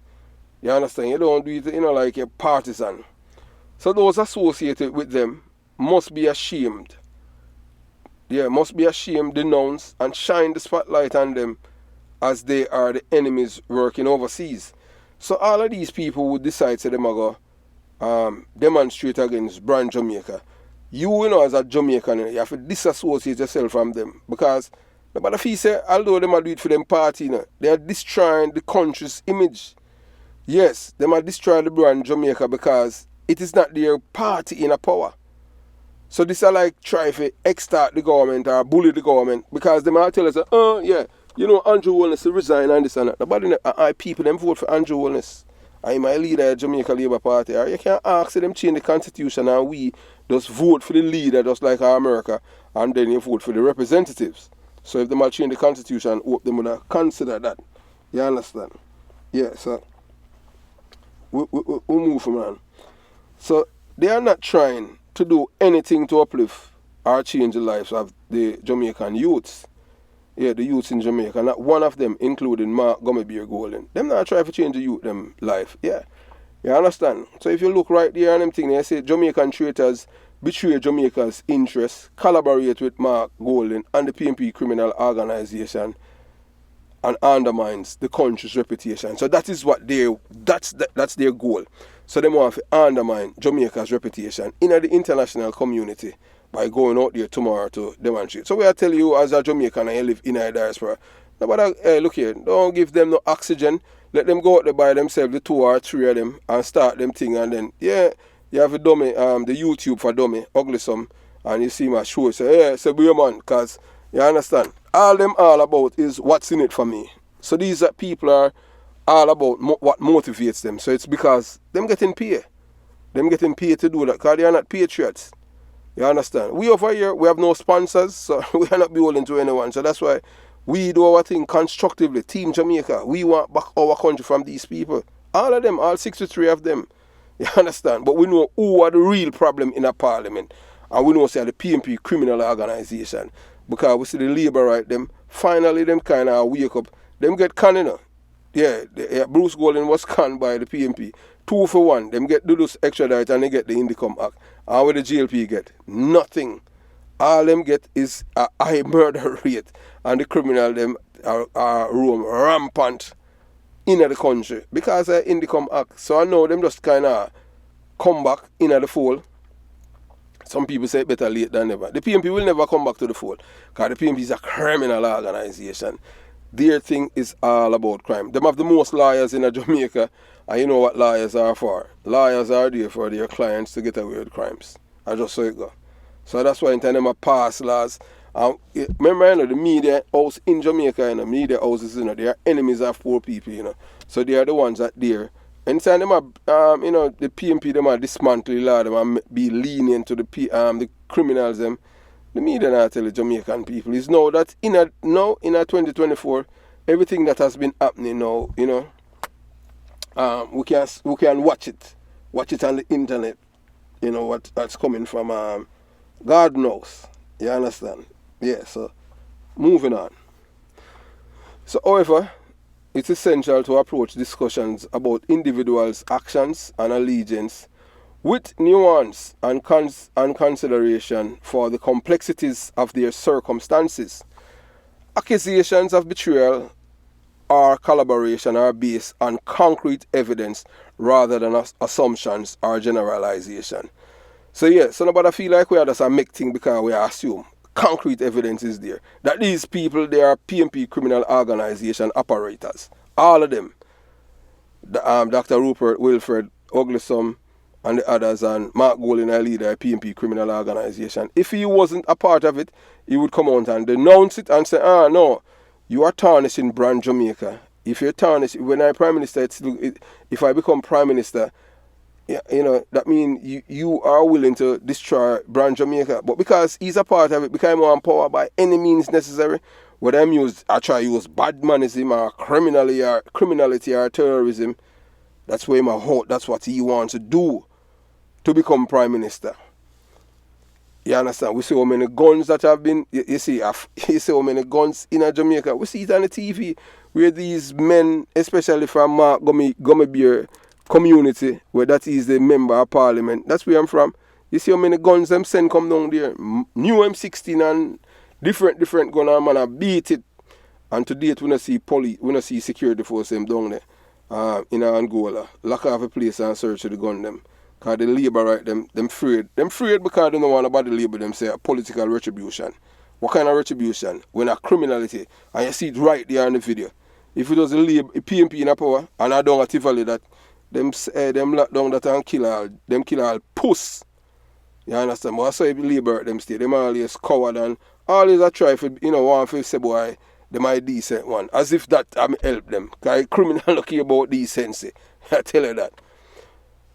You understand? You don't do it, like a partisan. So those associated with them must be ashamed. Yeah, must be ashamed, denounce, and shine the spotlight on them, as they are the enemies working overseas. So all of these people would decide to them go demonstrate against brand Jamaica. You, as a Jamaican, you have to disassociate yourself from them, because nobody feel say, although they might do it for them party, they are destroying the country's image. Yes, they might destroy the brand Jamaica because it is not their party in a power. So this are like try to extort the government or bully the government, because they might tell us, Andrew Holness to resign and this and that. Nobody, people them vote for Andrew Holness. I'm my leader of Jamaica Labour Party. Or you can't ask them change the constitution and we just vote for the leader just like America, and then you vote for the representatives. So if they might change the constitution, hope them would consider that. You understand? Yeah, so we move from on. So they are not trying to do anything to uplift or change the lives of the Jamaican youths. Yeah, the youths in Jamaica. Not one of them, including Mark Golding. Them not trying to change the youth them life. Yeah. You understand? So if you look right there and them thing, they say Jamaican traitors betray Jamaica's interests, collaborate with Mark Golding and the PMP criminal organization, and undermines the country's reputation. So that is what that's their goal. So they want to undermine Jamaica's reputation in the international community by going out there tomorrow to demonstrate. So we are telling you, as a Jamaican and you live in a diaspora, nobody, look here, don't give them no oxygen. Let them go out there by themselves, the 2 or 3 of them, and start them thing. And then, you have a dummy, the YouTube for dummy, Uglisum, and you see my show, say, be a man, because, you understand, all them all about is what's in it for me. So these people are all about what motivates them. So it's because them getting paid. Them getting paid to do that, because they are not patriots. You understand? We over here, we have no sponsors, so we are not beholden to anyone. So that's why we do our thing constructively. Team Jamaica, we want back our country from these people. All of them, all 63 of them. You understand? But we know who are the real problem in a parliament. And we know say the PMP criminal organization. Because we see the Labour right, them finally them kind of wake up. Them get canned, Yeah, Bruce Golding was canned by the PMP. 2 for 1. Them get do this extradite and they get the Indicom Act. And what the GLP get? Nothing. All them get is a high murder rate. And the criminal them are roam rampant in the country. Because of the Indicom Act. So I know them just kind of come back in the fold. Some people say better late than never. The PMP will never come back to the fold. Because the PMP is a criminal organization. Their thing is all about crime. Them have the most lawyers in Jamaica, and you know what lawyers are for. Lawyers are there for their clients to get away with crimes. I just saw it go. So that's why in time them pass laws. Remember, the media house in Jamaica, media houses, they are enemies of poor people, So they are the ones that there. Anytime them the PMP them are dismantle law, them are be lenient to the criminals them. The media not tell the Jamaican people is now that in a 2024, everything that has been happening now, we can watch it on the internet. That's coming from God knows. You understand? Yeah. So moving on. So, however, it's essential to approach discussions about individuals' actions and allegiance with nuance and consideration for the complexities of their circumstances. Accusations of betrayal or collaboration are based on concrete evidence rather than assumptions or generalization. So yeah, so nobody feel like we are just a make thing because we assume concrete evidence is there that these people, they are PMP criminal organization operators, all of them. Dr. Rupert Wilfred Oglesom and the others, and Mark Golding, a leader of PMP criminal organization. If he wasn't a part of it, he would come out and denounce it and say, no, you are tarnishing brand Jamaica. If you're tarnished, when I'm prime minister, if I become prime minister, that means you are willing to destroy brand Jamaica. But because he's a part of it, because I'm on power by any means necessary, whether I try to use bad manism or criminality or terrorism, that's where that's what he wants to do to become prime minister. You understand? We see how many guns that have been, you see how many guns in Jamaica. We see it on the TV where these men, especially from Mark Gummy Beer community, where that is the member of parliament, that's where I'm from. You see how many guns them send come down there. New M16 and different gun, and man, I beat it. And to date, we don't see security force them down there in Angola. Lock off a place and search for the gun them. Because the labor right, them afraid. Them afraid because they don't want about the labor, them say political retribution. What kind of retribution? When a criminality, and you see it right there in the video. If it was a PMP in a power, and I don't Tivoli that, them lock down that and kill all puss. You understand? But I saw the labor them stay. Them always coward and always a try for, want to say, boy, them are decent one. As if that help them. Because criminal lucky about decency. I tell you that.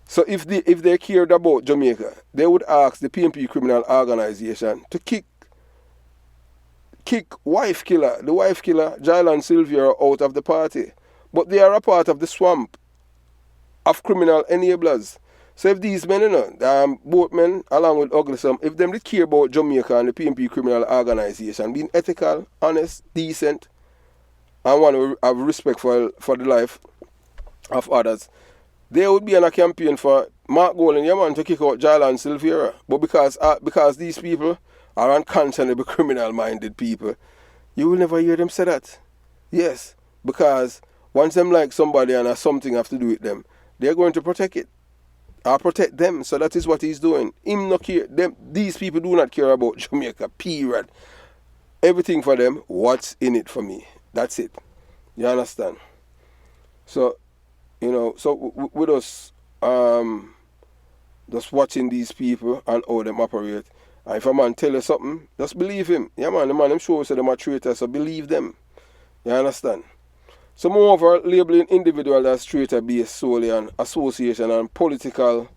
So if they cared about Jamaica, they would ask the PMP criminal organization to kick the wife killer, Jylan Sylvia, out of the party. But they are a part of the swamp of criminal enablers. So if these men, both men, along with Oglesom, if them did care about Jamaica and the PMP criminal organization, being ethical, honest, decent, and want to have respect for the life of others, there would be a campaign for Mark Golding, to kick out Jylan Silvera. But because these people are unconscionable criminal-minded people, you will never hear them say that. Yes, because once them like somebody and something have to do with them, they're going to protect it. Or protect them. So that is what he's doing. Him not care. These people do not care about Jamaica, period. Everything for them, what's in it for me? That's it. You understand? So, with us just watching these people and how them operate, and if a man tell you something, just believe him. Yeah, man, the man them sure say them are traitors, so believe them. You understand? So moreover, labeling individuals as traitor based solely on association and political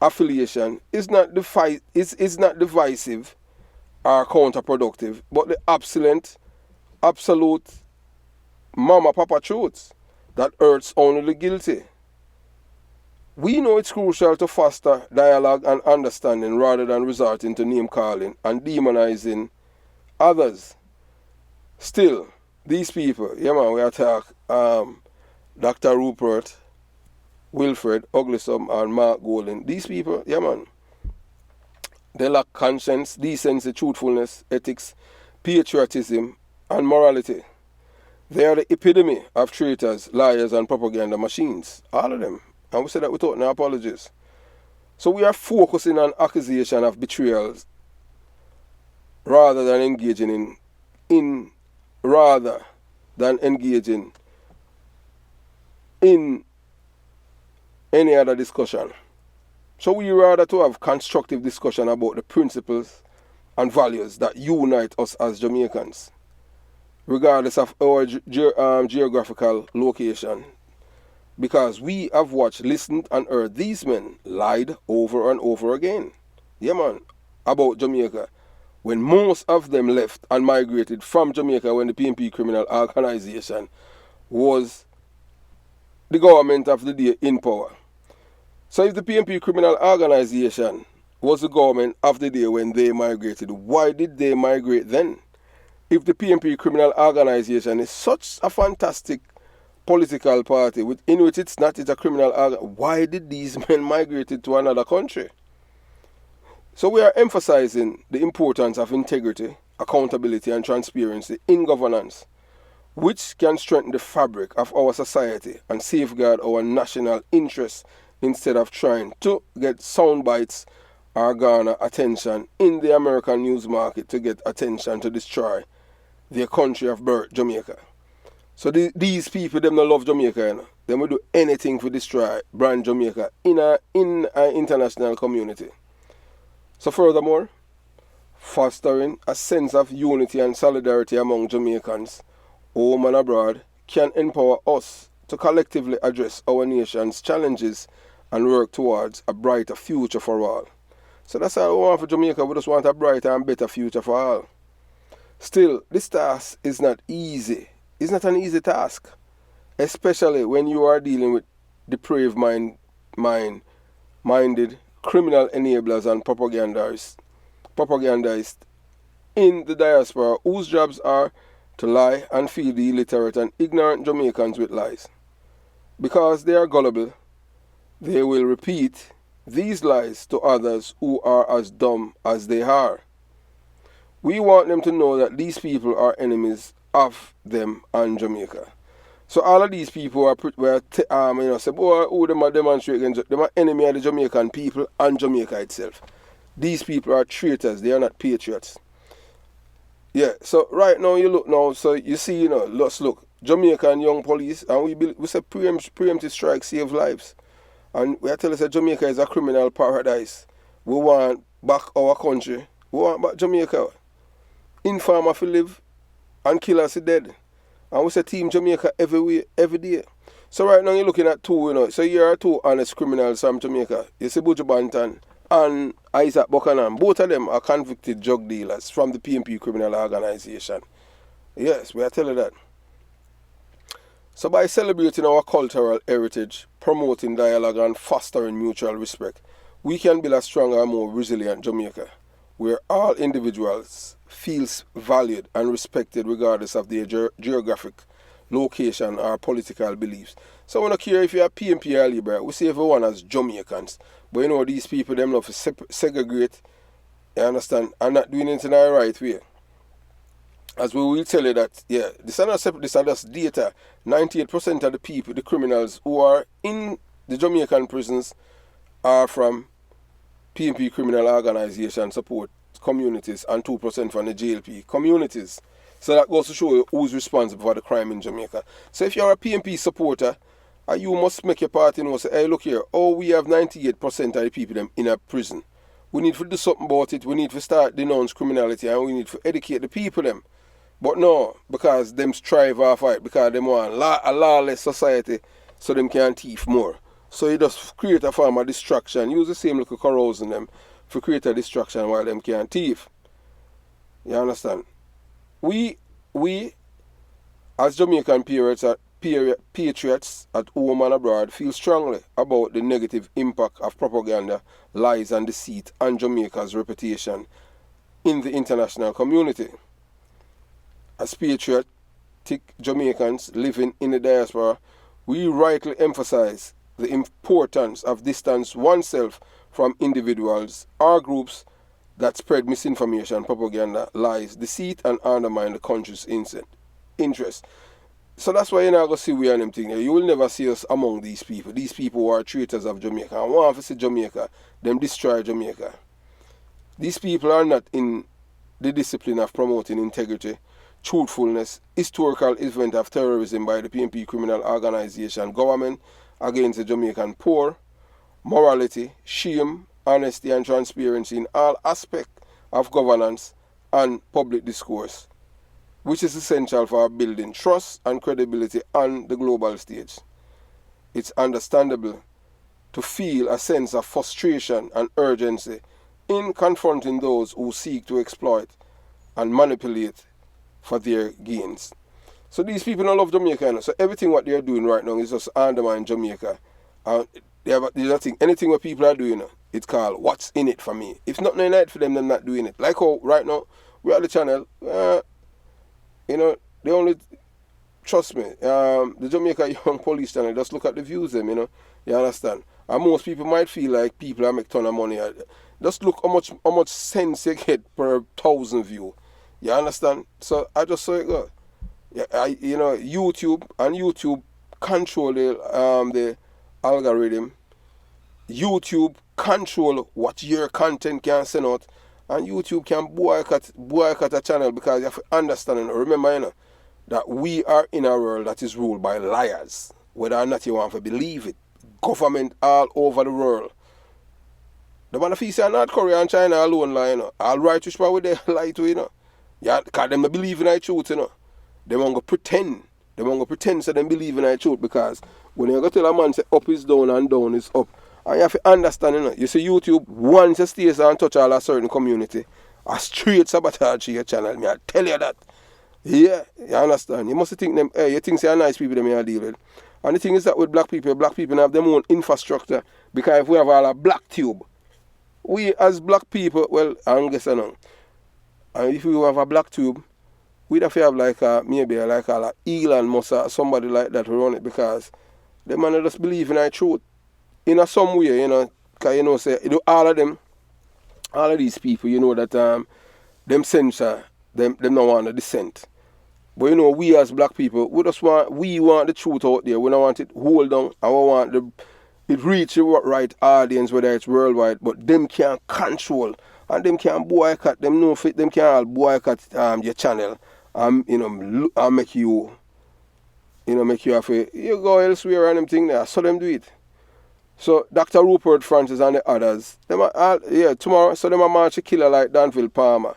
affiliation is not divisive or counterproductive, but the absolute mama papa truths that hurts only the guilty. We know it's crucial to foster dialogue and understanding rather than resorting to name calling and demonizing others. Still, these people, we attack Dr. Rupert Wilfred Oglesom and Mark Golding. These people, they lack conscience, decency, truthfulness, ethics, patriotism, and morality. They are the epitome of traitors, liars, and propaganda machines. All of them. And we say that without no apologies. So we are focusing on accusation of betrayals rather than engaging in any other discussion. So we rather to have constructive discussion about the principles and values that unite us as Jamaicans, regardless of our geographical location. Because we have watched, listened, and heard these men lied over and over again. About Jamaica. when most of them left and migrated from Jamaica when the PNP criminal organization was the government of the day in power. So if the PNP criminal organization was the government of the day when they migrated, why did they migrate then? If the PNP criminal organization is such a fantastic political party in which it's not, it's a criminal organization, why did these men migrate to another country? So we are emphasizing the importance of integrity, accountability and transparency in governance, which can strengthen the fabric of our society and safeguard our national interests instead of trying to get sound bites or garner attention in the American news market to get attention to destroy their country of birth, Jamaica. So these people, them don't love Jamaica, you know. They will do anything to destroy brand Jamaica in an international community. So furthermore, fostering a sense of unity and solidarity among Jamaicans, home and abroad, can empower us to collectively address our nation's challenges and work towards a brighter future for all. So that's all we want for Jamaica. We just want a brighter and better future for all. Still, this task is not easy. It's not an easy task, especially when you are dealing with depraved minded criminal enablers and propagandists in the diaspora whose jobs are to lie and feed the illiterate and ignorant Jamaicans with lies. Because they are gullible, they will repeat these lies to others who are as dumb as they are. We want them to know that these people are enemies of them and Jamaica. So all of these people say, boy, who them are demonstrating against them are enemy of the Jamaican people and Jamaica itself. These people are traitors, they are not patriots. Yeah, so right now you look now, so you see, let's look, Jamaican young police, and we say preemptive strike save lives. And we are telling us that Jamaica is a criminal paradise. We want back our country. We want back Jamaica. Informer to live and killers are dead. And we say Team Jamaica every day. So right now you're looking at two, so here are two honest criminals from Jamaica. You see Buju Banton and Isaac Buchanan. Both of them are convicted drug dealers from the PNP criminal organization. Yes, we are telling that. So by celebrating our cultural heritage, promoting dialogue and fostering mutual respect, we can build a stronger and more resilient Jamaica, where all individuals feel valued and respected regardless of their geographic location or political beliefs. So we don't care if you're a PNP or Libra, we see everyone as Jamaicans. But these people, them love to segregate, you understand, and not doing it in the right way. As we will tell you that, yeah, this is just data. 98% of the people, the criminals who are in the Jamaican prisons are from PNP criminal organization support communities and 2% from the JLP communities. So that goes to show you who's responsible for the crime in Jamaica. So if you're a PNP supporter, you must make your part and say, hey, look here, we have 98% of the people them in a prison. We need to do something about it. We need to start denounce criminality and we need to educate the people them. But no, because them strive off it, because them want a lawless society so them can thief more. So you just create a form of distraction, use the same little corrosion them to create a distraction while them can thief. You understand? We as Jamaican patriots at home and abroad feel strongly about the negative impact of propaganda, lies and deceit on Jamaica's reputation in the international community. As patriotic Jamaicans living in the diaspora, we rightly emphasize the importance of distance oneself from individuals or groups that spread misinformation, propaganda, lies, deceit, and undermine the country's interest. So that's why you're not going to see we and them thing. You will never see us among these people. These people who are traitors of Jamaica. And want to see Jamaica, them destroy Jamaica. These people are not in the discipline of promoting integrity, truthfulness, historical event of terrorism by the PNP criminal organization, government against the Jamaican poor, morality, shame, honesty and transparency in all aspects of governance and public discourse, which is essential for building trust and credibility on the global stage. It's understandable to feel a sense of frustration and urgency in confronting those who seek to exploit and manipulate for their gains. So these people don't love Jamaica, you know? So everything what they're doing right now is just undermine Jamaica. And there's nothing, anything what people are doing, you know, it's called what's in it for me. If not in it for them, they're not doing it. Like how right now, we're at the channel, you know, they only, trust me, the Jamaica Young Police channel, just look at the views them, you know, you understand? And most people might feel like people are making a ton of money. Just look how much sense you get per 1,000 view. You understand? So I just saw it go. Yeah, you know, YouTube control the algorithm. YouTube control what your content can send out, and YouTube can boycott a channel because you have to understand and remember, you know, that we are in a world that is ruled by liars, whether or not you want to believe it. Government all over the world. The man of say North Korea and China alone lie, you know. All righteous power they lie to, you know. Yeah, because them don't believe in the truth, you know. They want to pretend. They want to pretend so they believe in the truth, because when you go tell a man say up is down and down is up, and you have to understand, you know, you see YouTube, once you stay and touch all a certain community, a straight sabotage your channel, me I tell you that. Yeah, you understand. You must think them, hey, you think they're nice people them you deal with. And the thing is that with black people have their own infrastructure, because if we have all a black tube, we as black people, well, I guess I know. And if we have a black tube, we'd have to have like maybe like a Elon Musk or somebody like that to run it, because the man just believe in the truth. In a some way, you know, because you know, say, you know, all of these people, you know, that them censor, them don't want the dissent. But you know, we as black people, we want the truth out there. We don't want it hold down, and we want it reach the right audience, whether it's worldwide, but them can't control, and them can't boycott, them no fit, them can't boycott your channel, you know, and make you have to, you go elsewhere and them thing there, so them do it. So Dr. Rupert Francis and the others, them are, tomorrow, so them are march a killer like Danville Palmer.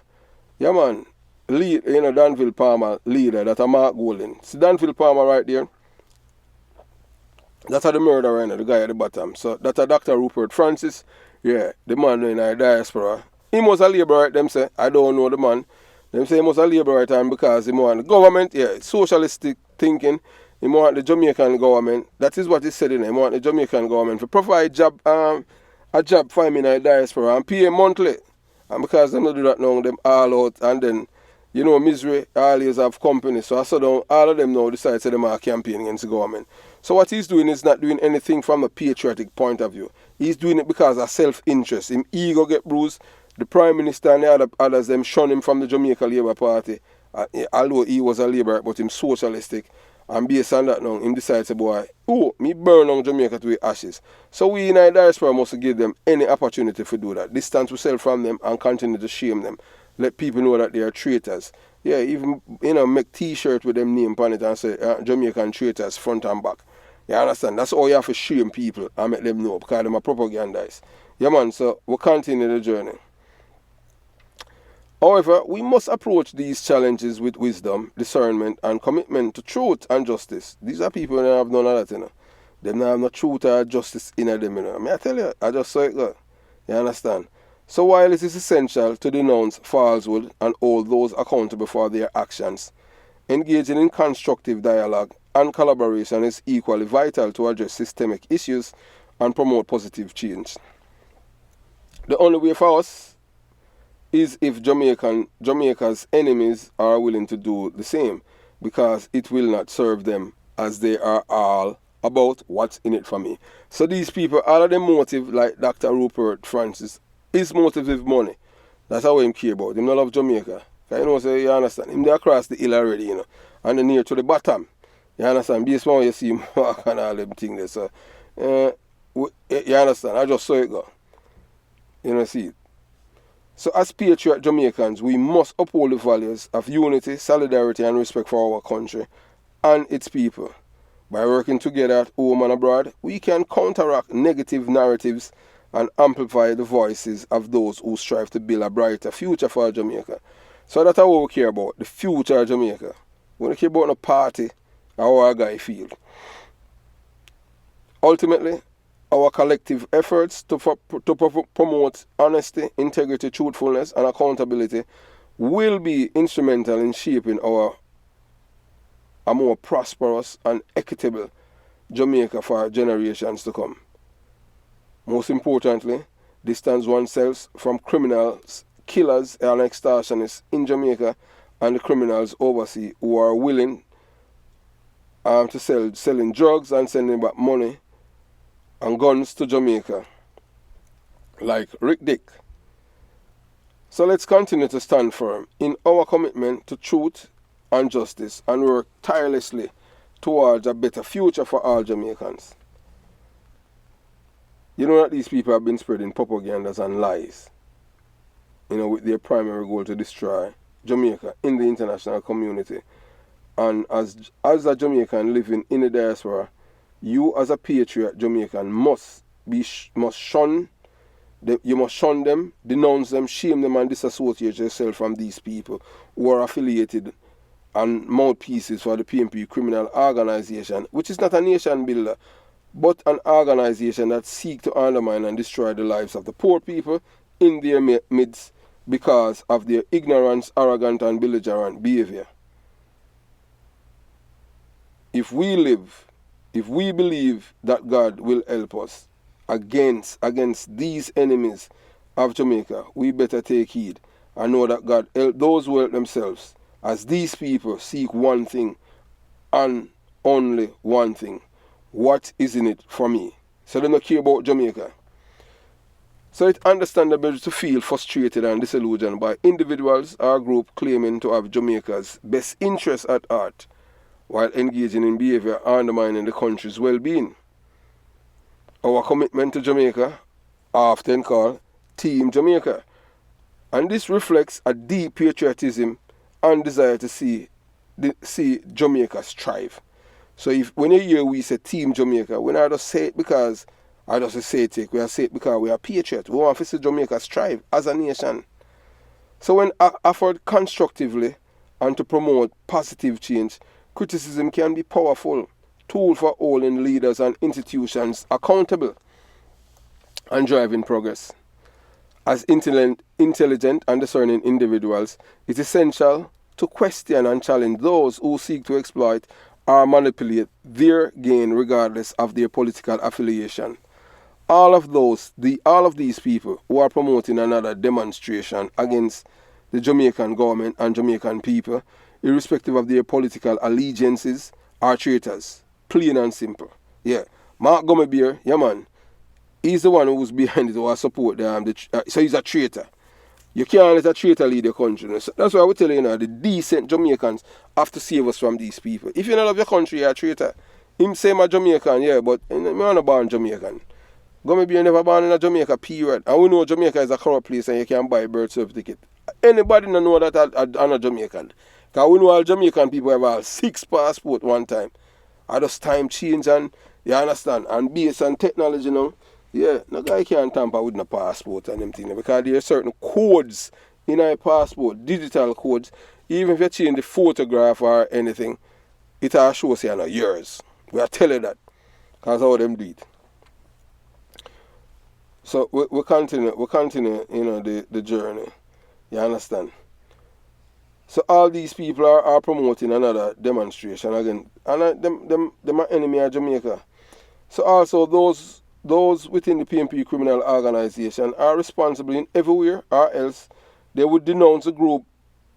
Yeah, man. Danville Palmer leader, that a Mark Golden. See Danville Palmer right there? That's the murderer, the guy at the bottom. So that's a Dr. Rupert Francis. Yeah, the man in the diaspora. He was a laborer, them say. I don't know the man. Them say he was a laborer time because he want the government, socialistic thinking. He want the Jamaican government. That is what he said in there. He want the Jamaican government to provide a job for him in the diaspora and pay him monthly. And because them don't do that now, them all out, and then, you know, misery always have company. So I saw down, all of them now decide to them are campaigning against the government. So what he's doing is not doing anything from a patriotic point of view. He's doing it because of self-interest. His ego get bruised. The Prime Minister and the others, them shun him from the Jamaica Labour Party. Although he was a Labour, but him socialistic. And based on that now, him decides to boy, me burn on Jamaica to ashes. So we in the diaspora must give them any opportunity to do that. Distance ourselves from them and continue to shame them. Let people know that they are traitors. Yeah, even, you know, make t-shirt with them name on it and say Jamaican traitors front and back. You understand? That's all you have to shame people and make them know, because them are propagandists. Yeah, man, so we'll continue the journey. However, we must approach these challenges with wisdom, discernment, and commitment to truth and justice. These are people that have none of that, you know. They don't have no truth or justice in them, you know. I mean, I tell you, I just saw it go. You understand? So while it is essential to denounce falsehood and hold those accountable for their actions, engaging in constructive dialogue and collaboration is equally vital to address systemic issues and promote positive change. The only way for us is if Jamaica's enemies are willing to do the same, because it will not serve them, as they are all about what's in it for me. So these people, all of them motive, like Dr. Rupert Francis, his motive is money. That's how him care about. Him not love Jamaica. You know, so you understand. Him there across the hill already, you know, and then near to the bottom. You understand? Based on you see him walk and all them things there. So, you understand? I just saw it go. You know, see it. So as patriot Jamaicans, we must uphold the values of unity, solidarity, and respect for our country and its people. By working together at home and abroad, we can counteract negative narratives and amplify the voices of those who strive to build a brighter future for Jamaica. So that's what we care about, the future of Jamaica. We don't care about no party or how our guy feel. Ultimately, our collective efforts to promote honesty, integrity, truthfulness, and accountability will be instrumental in shaping a more prosperous and equitable Jamaica for generations to come. Most importantly, distance oneself from criminals, killers, and extortionists in Jamaica and the criminals overseas who are willing to selling drugs and sending back money and guns to Jamaica, like Rick Dick. So let's continue to stand firm in our commitment to truth and justice and work tirelessly towards a better future for all Jamaicans. You know that these people have been spreading propagandas and lies, with their primary goal to destroy Jamaica in the international community. And as a Jamaican living in the diaspora, you as a patriot Jamaican must shun them, denounce them, shame them, and disassociate yourself from these people who are affiliated and mouthpieces for the PNP criminal organization, which is not a nation builder, but an organization that seeks to undermine and destroy the lives of the poor people in their midst because of their ignorance, arrogant, and belligerent behavior. If we believe that God will help us against these enemies of Jamaica, we better take heed and know that God help those who help themselves, as these people seek one thing and only one thing. What is in it for me? So they don't care about Jamaica. So it's understandable to feel frustrated and disillusioned by individuals or groups claiming to have Jamaica's best interests at heart while engaging in behavior undermining the country's well-being. Our commitment to Jamaica, often called Team Jamaica, and this reflects a deep patriotism and desire to see Jamaica strive. So when you hear we say Team Jamaica, we not just say it because I just say it, we say it because we are patriots. We want to see Jamaica strive as a nation. So when offered constructively and to promote positive change, criticism can be a powerful tool for holding leaders and institutions accountable and driving progress. As intelligent and discerning individuals, it's essential to question and challenge those who seek to exploit or manipulate their gain regardless of their political affiliation. All of these people who are promoting another demonstration against the Jamaican government and Jamaican people, irrespective of their political allegiances, are traitors. Plain and simple. Yeah. Mark Gummerbeer, yeah man, he's the one who's behind it, who support them. So he's a traitor. You can't let a traitor lead the country. So that's why I would tell you, the decent Jamaicans have to save us from these people. If you don't love your country, you're a traitor. Him say I'm a Jamaican, yeah, but I'm not born Jamaican. Gummerbeer never born in a Jamaica, period. And we know Jamaica is a corrupt place and you can buy a birth certificate. Anybody don't know that I'm a Jamaican. Because we know all Jamaican people have all 6 passports one time. I just time change and, you understand, and based on technology now, yeah, no guy can't tamper with no passport and them things because there are certain codes in our passport, digital codes. Even if you change the photograph or anything, it all shows you not yours. We are telling that because how them do it. So we continue, the journey. You understand? So all these people are promoting another demonstration again, and them are enemy of Jamaica. So also those within the PNP criminal organization are responsible in everywhere, or else they would denounce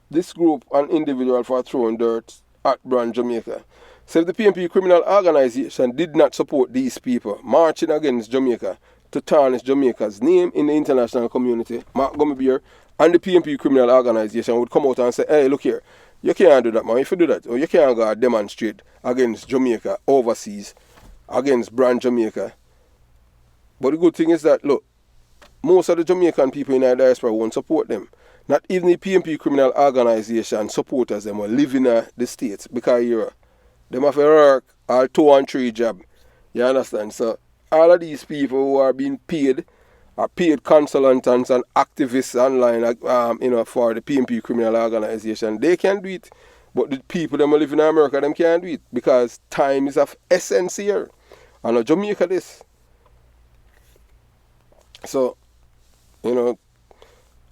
this group and individual for throwing dirt at brand Jamaica. So if the PNP criminal organization did not support these people marching against Jamaica to tarnish Jamaica's name in the international community, Mark Gummerbeer and the PNP criminal organization would come out and say, hey, look here, you can't do that, man. If you do that, or you can't go demonstrate against Jamaica overseas, against brand Jamaica. But the good thing is that, look, most of the Jamaican people in our diaspora won't support them. Not even the PNP criminal organization supporters them will live in the States because them have to work all 2 and 3 job. You understand? So all of these people who are being paid are paid consultants and activists online, for the PNP criminal organization. They can do it, but the people that live in America, them can't do it because time is of essence here. And Jamaica this. So, you know,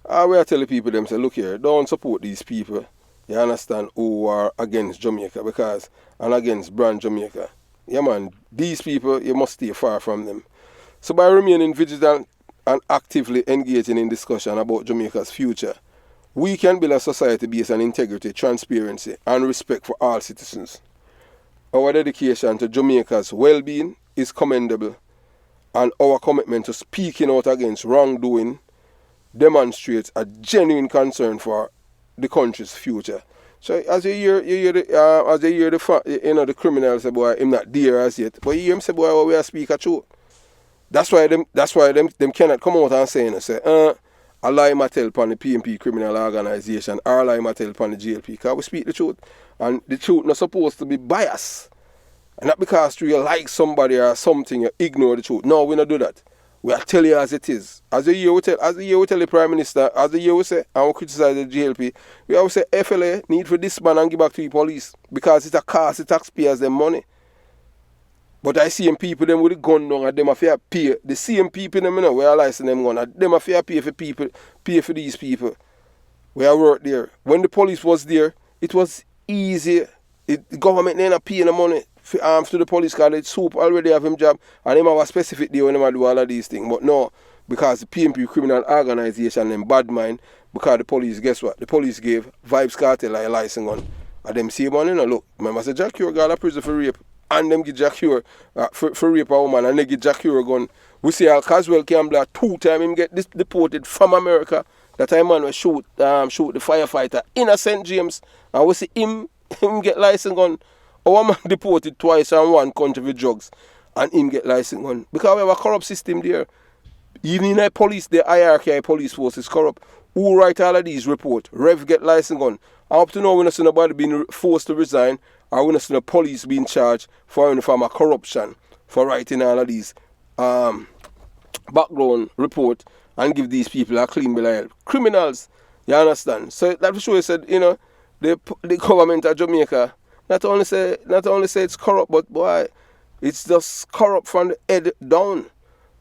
I will tell the people them say, look here, don't support these people, you understand, who are against Jamaica because and against brand Jamaica. Yeah man, these people you must stay far from them. So by remaining vigilant and actively engaging in discussion about Jamaica's future, we can build a society based on integrity, transparency, and respect for all citizens. Our dedication to Jamaica's well-being is commendable, and our commitment to speaking out against wrongdoing demonstrates a genuine concern for the country's future. So as you hear the criminals say, boy, him not there as yet, but you hear him say, boy, well, we are speak a truth. That's why them cannot come out and say, I lie my tell upon the PMP criminal organization, or I lie my tell upon the GLP, because we speak the truth, and the truth not supposed to be biased. And not because you like somebody or something, you ignore the truth. No, we don't do that. We are tell you as it is. As the year we tell the Prime Minister, as the year we say, and we criticize the GLP, we always say FLA need for this man and give back to the police because it's a cost the taxpayers them money. But I see them people them with the gun down and them affair pay. The same people them, you know, we are licensing them gun and them affair pay for these people. We are work there. When the police was there, it was easy. The government they not paying the money to the police because the soup already have him job and him have a specific day when they do all of these things. But no, because the PMP criminal organization them bad mind, because the police, guess what? The police gave Vibes Cartel a license gun. And them same man, you know, look, remember say Jack Cure got a prison for rape. And them give Jack Cure for rape a woman and they give Jack Cure a gun. We see Al Caswell Campbell 2 times him get deported from America. That time man was shoot the firefighter in a St. James. And we see him get license gun. Our man deported twice in one country with drugs. And him get license gun. Because we have a corrupt system there. Even in the police, the hierarchy police force is corrupt. Who write all of these reports? Rev get license gun. And up to now, we don't see nobody being forced to resign, or we don't see the police being charged for any form of corruption for writing all of these background report and give these people a clean bill of health. Criminals, you understand? So that for sure said, you know, the government of Jamaica not only say it's corrupt, but boy, it's just corrupt from the head down.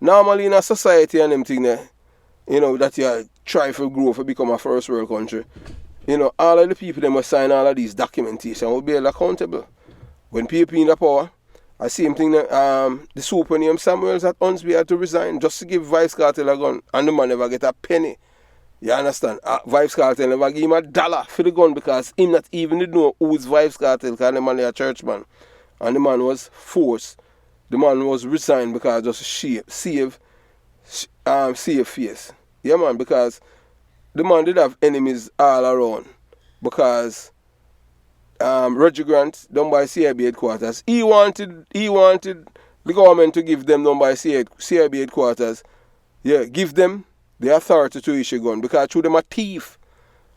Normally in a society and them thing there, you know, that you try to grow to become a first world country, you know, all of the people that must sign all of these documentation will be held accountable. When people in the power, I see him think that the super name Samuels at Hunsby had to resign just to give Vibes Cartel a gun, and the man never get a penny. You understand? Vibes Cartel never give him $1 for the gun because him not even know who's Vibes Cartel because the man is a churchman. And the man was forced. The man was resigned because just save face. Yeah man, because the man did have enemies all around. Because Reggie Grant done by CIB headquarters. He wanted the government to give them done by CIB headquarters. Yeah, give them the authority to issue gun because through them a thief.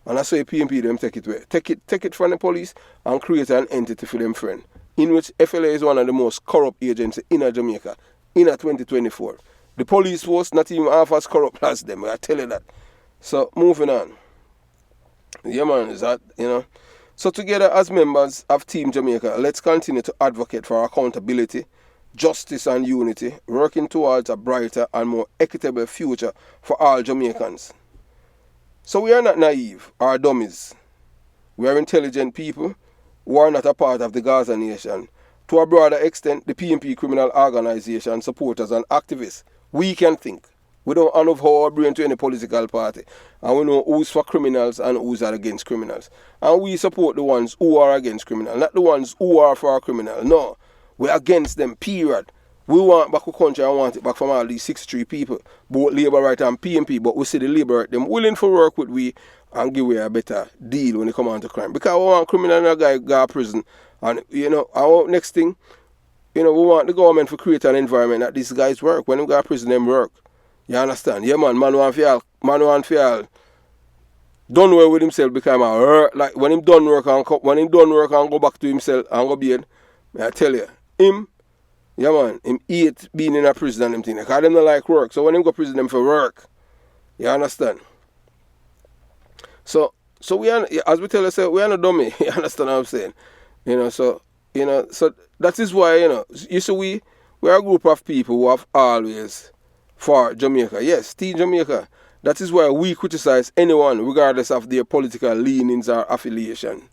And that's why PMP them take it away. Take it from the police and create an entity for them friend. In which FLA is one of the most corrupt agencies in Jamaica in 2024. The police force not even half as corrupt as them, I tell you that. So moving on. Yeah man, is that, you know. So together as members of Team Jamaica, let's continue to advocate for accountability, justice and unity, working towards a brighter and more equitable future for all Jamaicans. So we are not naive or dummies. We are intelligent people who are not a part of the Gaza nation. To a broader extent, the PMP criminal organization, supporters and activists, we can think. We don't hand off our brain to any political party. And we know who's for criminals and who's are against criminals. And we support the ones who are against criminals, not the ones who are for a criminal. No, we're against them, period. We want back the country and want it back from all these 63 people, both Labour Right and PMP, but we see the Labour Right, them willing to work with we and give away a better deal when it comes on to crime. Because we want criminal and a guy go to prison. And, you know, our next thing, you know, we want the government to create an environment that these guys work. When they go to prison, them work. You understand? Yeah, man want to done well with himself because like when him done work and go back to himself and go bed, I tell you, him, yeah man, him hate being in a prison and them thing. Because them not like work. So when him go to prison, them for work. You understand? So we are, as we tell ourselves, we are not dummy. You understand what I'm saying? You know, so that is why, you know, you see we are a group of people who have always for Jamaica. Yes, Team Jamaica. That is why we criticize anyone regardless of their political leanings or affiliation.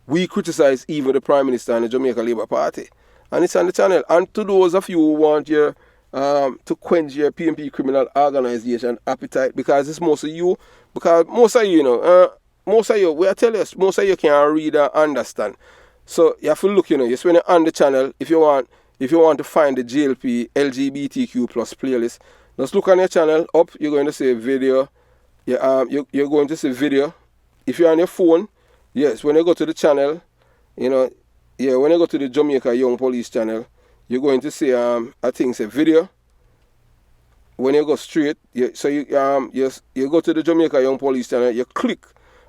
We criticize even the Prime Minister and the Jamaica Labour Party. And it's on the channel. And to those of you who want your to quench your PMP criminal organization appetite, because it's most of you, because most of you, most of you, we are telling us, most of you can't read and understand. So you have to look, you spend it on the channel if you want to find the GLP LGBTQ plus playlist. Just look on your channel up, you're going to see video. You're going to see video. If you're on your phone, yes, when you go to the channel, when you go to the Jamaica Young Police channel, you're going to see I think it's a video. When you go straight, you go to the Jamaica Young Police channel, you click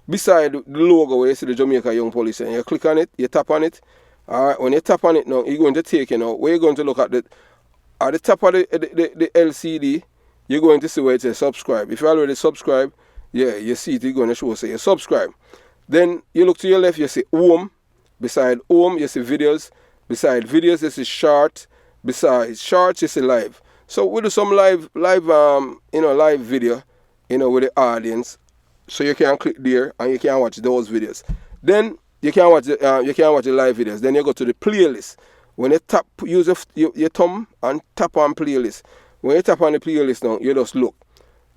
beside the logo where you see the Jamaica Young Police channel, you click on it, you tap on it. Alright, when you tap on it now, you're going to take where you're going to look at the top of the LCD, you're going to see where it says subscribe. If you already subscribed, you see it, you're going to show say you subscribe. Then you look to your left, you see home. Beside home, you see videos. Beside videos, you see short. Beside shorts, you see live. So we do some live video, with the audience. So you can click there and you can watch those videos. Then you can watch the live videos. Then you go to the playlist. When you tap, use your thumb and tap on playlist. When you tap on the playlist now, you just look.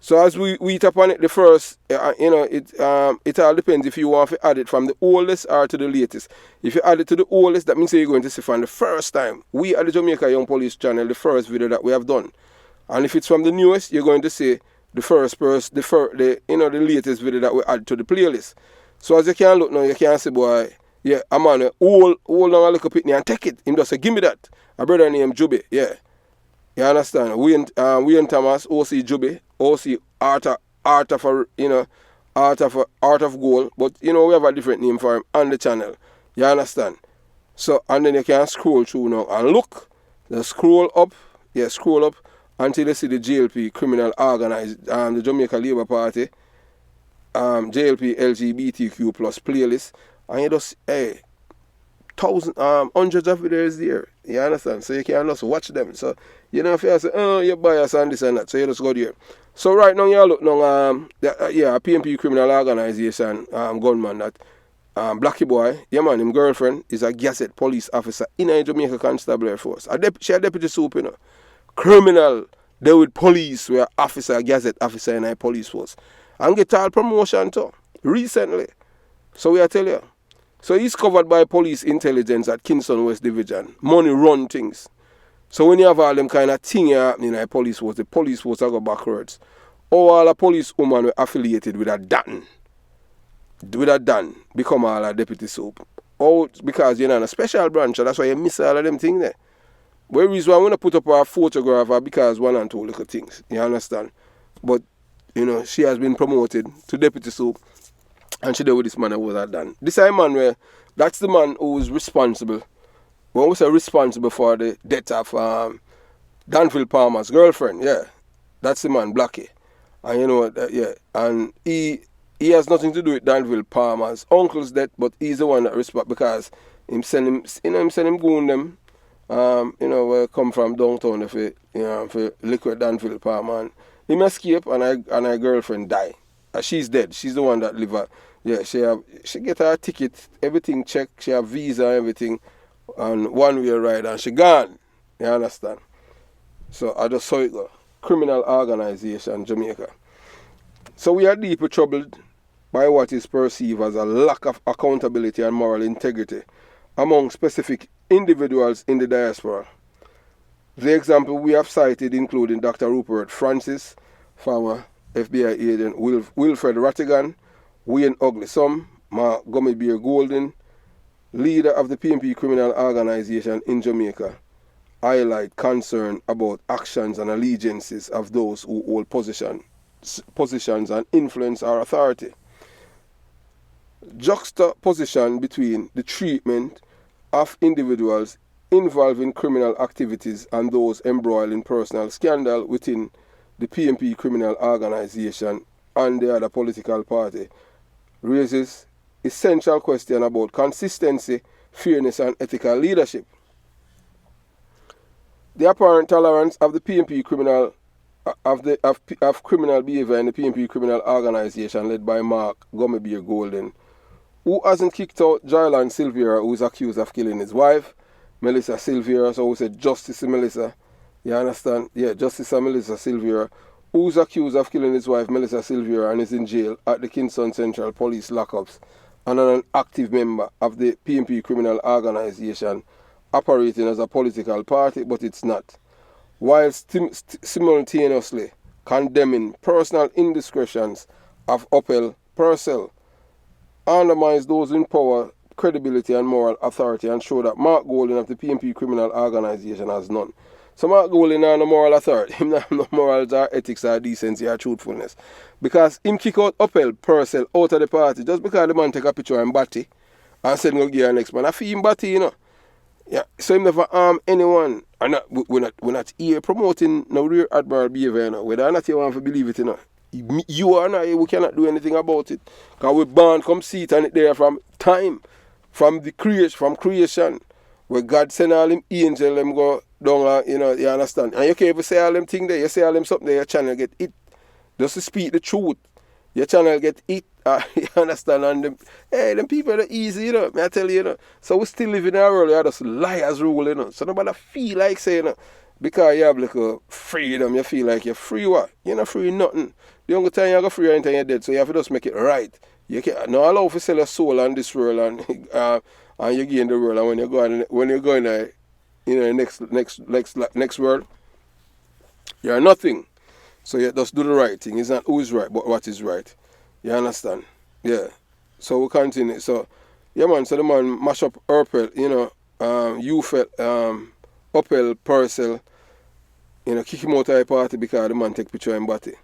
So as we tap on it, the first, it all depends if you want to add it from the oldest or to the latest. If you add it to the oldest, that means you're going to see from the first time. We at the Jamaica Young Police channel, the first video that we have done. And if it's from the newest, you're going to see the first person, the latest video that we add to the playlist. So as you can look now, you can see, boy, yeah, I'm on hold on a little pitney and take it. Him just say, give me that. A brother named Juby, yeah. You understand? We and Thomas, OC Juby, OC Art of Gold, but we have a different name for him on the channel. You understand? So and then you can scroll through now and look. Just scroll up until you see the JLP criminal organized the Jamaica Labour Party, JLP LGBTQ plus playlist, and you just hundreds of videos there. You understand? So you can just watch them. So if you say, you're biased and this and that, so you just go there. So right now you look now, a PMP criminal organization gunman that Blackie boy, him girlfriend is a Gazette police officer in a Jamaica Constabulary Force. She a deputy soup, criminal. They with police, where officer, Gazette officer in a police force, and get all promotion too recently. So we are tell you. So he's covered by police intelligence at Kingston West Division. Money run things. So when you have all them kind of thing happening in a police force, the police force go backwards. All a police woman were affiliated with a Dan. With a Dan, become all a deputy soup. Or because you're not a special branch, that's why you miss all of them things there. Where is why I want to put up our photograph because one and two little things. You understand? But, she has been promoted to deputy soup. And she did with this man who was a Dan. This is a man where, that's the man who is responsible. When we say responsible for the death of Danville Palmer's girlfriend, yeah. That's the man, Blackie. And and he has nothing to do with Danville Palmer's uncle's death, but he's the one that responds because him send him goon them, where come from downtown for liquid Danville Palmer. And him escape and her girlfriend die. She's dead. She's the one that live. She get her ticket, everything checked. She have visa, everything, and one-way ride, and she gone. You understand? So I just saw it go. Criminal organization, Jamaica. So we are deeply troubled by what is perceived as a lack of accountability and moral integrity among specific individuals in the diaspora. The example we have cited including Dr. Rupert Francis, former FBI agent Wilfred Rattigan, Wayne Ugly-Sum, Mark Gummy Bear Golden, leader of the PMP criminal organization in Jamaica, highlight concern about actions and allegiances of those who hold positions and influence our authority. Juxtaposition between the treatment of individuals involved in criminal activities and those embroiled in personal scandal within the PMP criminal organization and the other political party raises essential question about consistency, fairness and ethical leadership. The apparent tolerance of the PMP criminal of criminal behavior in the PNP criminal organization led by Mark Gummibeer Golden, who hasn't kicked out Jarlan Silvera, who is accused of killing his wife, Melissa Silvera, so we said Justice Melissa, you understand? Yeah, Justice Melissa Silvera, who's accused of killing his wife, Melissa Silvera, and is in jail at the Kingston Central Police lockups, and an active member of the PNP criminal organization operating as a political party, but it's not. While simultaneously condemning personal indiscretions of Opel Purcell, undermines those in power, credibility and moral authority, and show that Mark Golden of the PNP criminal organization has none. So Mark Golden has no moral authority. Him not no morals or ethics or decency or truthfulness. Because him kick out Opel Purcell out of the party just because the man take a picture and batty and said go give her next man. I feel him batty, you know. Yeah. So him never harm anyone. And we're not here promoting no rear admiral behavior, you know. Whether or not you want to believe it, you know. You are not, we cannot do anything about it. Because we born come see it and it there from time, from creation, where God send all them angels, them go down, you know, you understand. And you can't even say all them things there, you say all them something there, your channel get it. Just to speak the truth, your channel get it, you understand. And them people are easy, you know, I tell you, you know. So we still live in a world where just liars rule, you know. So nobody feel like saying, you know, because you have like a freedom, you feel like you're free what? You're not free nothing. The only time you go free anytime you're dead, so you have to just make it right. You can't not allow to sell your soul on this world and you gain the world. And when you go in the next world, you're nothing. So you just do the right thing. It's not who is right, but what is right. You understand? Yeah. So we continue. So yeah, man. So the man mash up Opel, you know, you felt Opel Purcell, you know, kick him out of the party because the man take picture and body.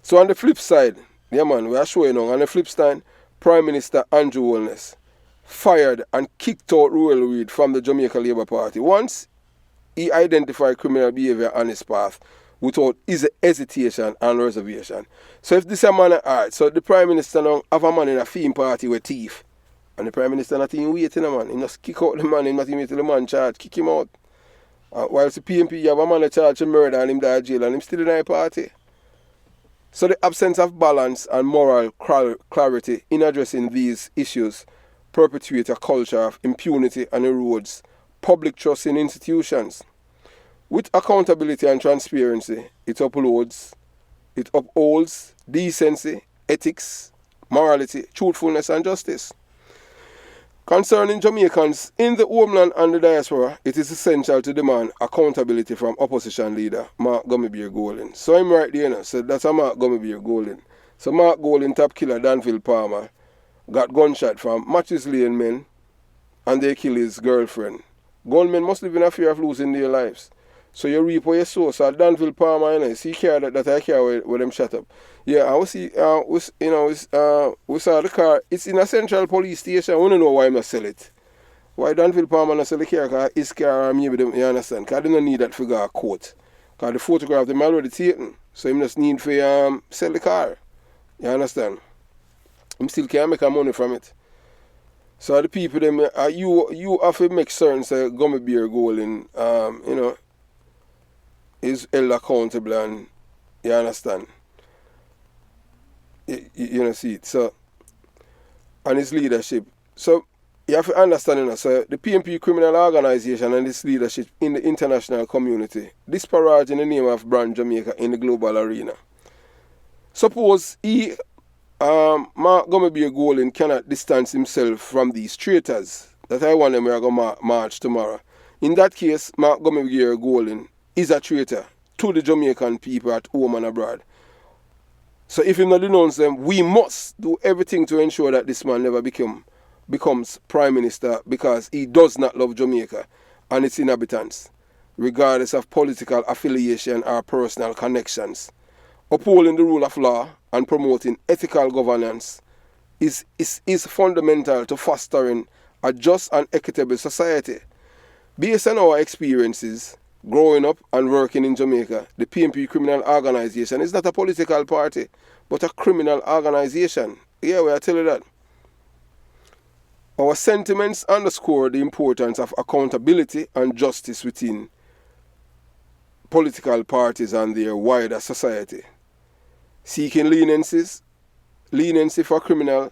So on the flip side, yeah man, we are showing now, on the flip side, Prime Minister Andrew Holness fired and kicked out Ruel Reid from the Jamaica Labour Party once he identified criminal behaviour on his path without hesitation and reservation. So if this is a man, alright, so the Prime Minister now have a man in a theme party with thief, and the Prime Minister not even waiting, man. He just kick out the man, he not even waiting the man charge, kick him out. Whilst the PNP you have a man in charge of murder and him die jail and him still in the party. So the absence of balance and moral clarity in addressing these issues perpetuate a culture of impunity and erodes public trust in institutions. With accountability and transparency, it upholds decency, ethics, morality, truthfulness and justice. Concerning Jamaicans in the homeland and the diaspora, it is essential to demand accountability from opposition leader Mark Gummibeer Golden. So I'm right there, you know. So that's a Mark Gummibeer Golden. So Mark Golden top killer Danville Palmer got gunshot from Matches Lane men and they kill his girlfriend. Gunmen must live in a fear of losing their lives. So you reap what you sow. So Danville Palmer, you know, see car that I carry where them shut up. Yeah, and we see, we saw the car. It's in a central police station. We don't know why I'm not sell it. Why Danville Palmer not sell the car? Because his car, maybe them, you understand. Because they don't need that figure of court. Because the photograph them already taken. So he just need for sell the car. You understand? He still can't make money from it. So the people them, you have to make certain say Gummibeer Golden, you know, is held accountable and you understand. You know, see it. So, and his leadership. So, you have to understand, you know, so the PNP criminal organization and its leadership in the international community disparage in the name of brand Jamaica in the global arena. Suppose Mark Gummibeer Golden cannot distance himself from these traitors that I want them to go march tomorrow. In that case, Mark Gummibeer Golden is a traitor to the Jamaican people at home and abroad. So if he not denounce them, we must do everything to ensure that this man never becomes Prime Minister because he does not love Jamaica and its inhabitants, regardless of political affiliation or personal connections. Upholding the rule of law and promoting ethical governance is fundamental to fostering a just and equitable society. Based on our experiences, growing up and working in Jamaica, the PNP criminal organization is not a political party, but a criminal organization. Yeah, I tell you that. Our sentiments underscore the importance of accountability and justice within political parties and their wider society. Seeking leniency for criminal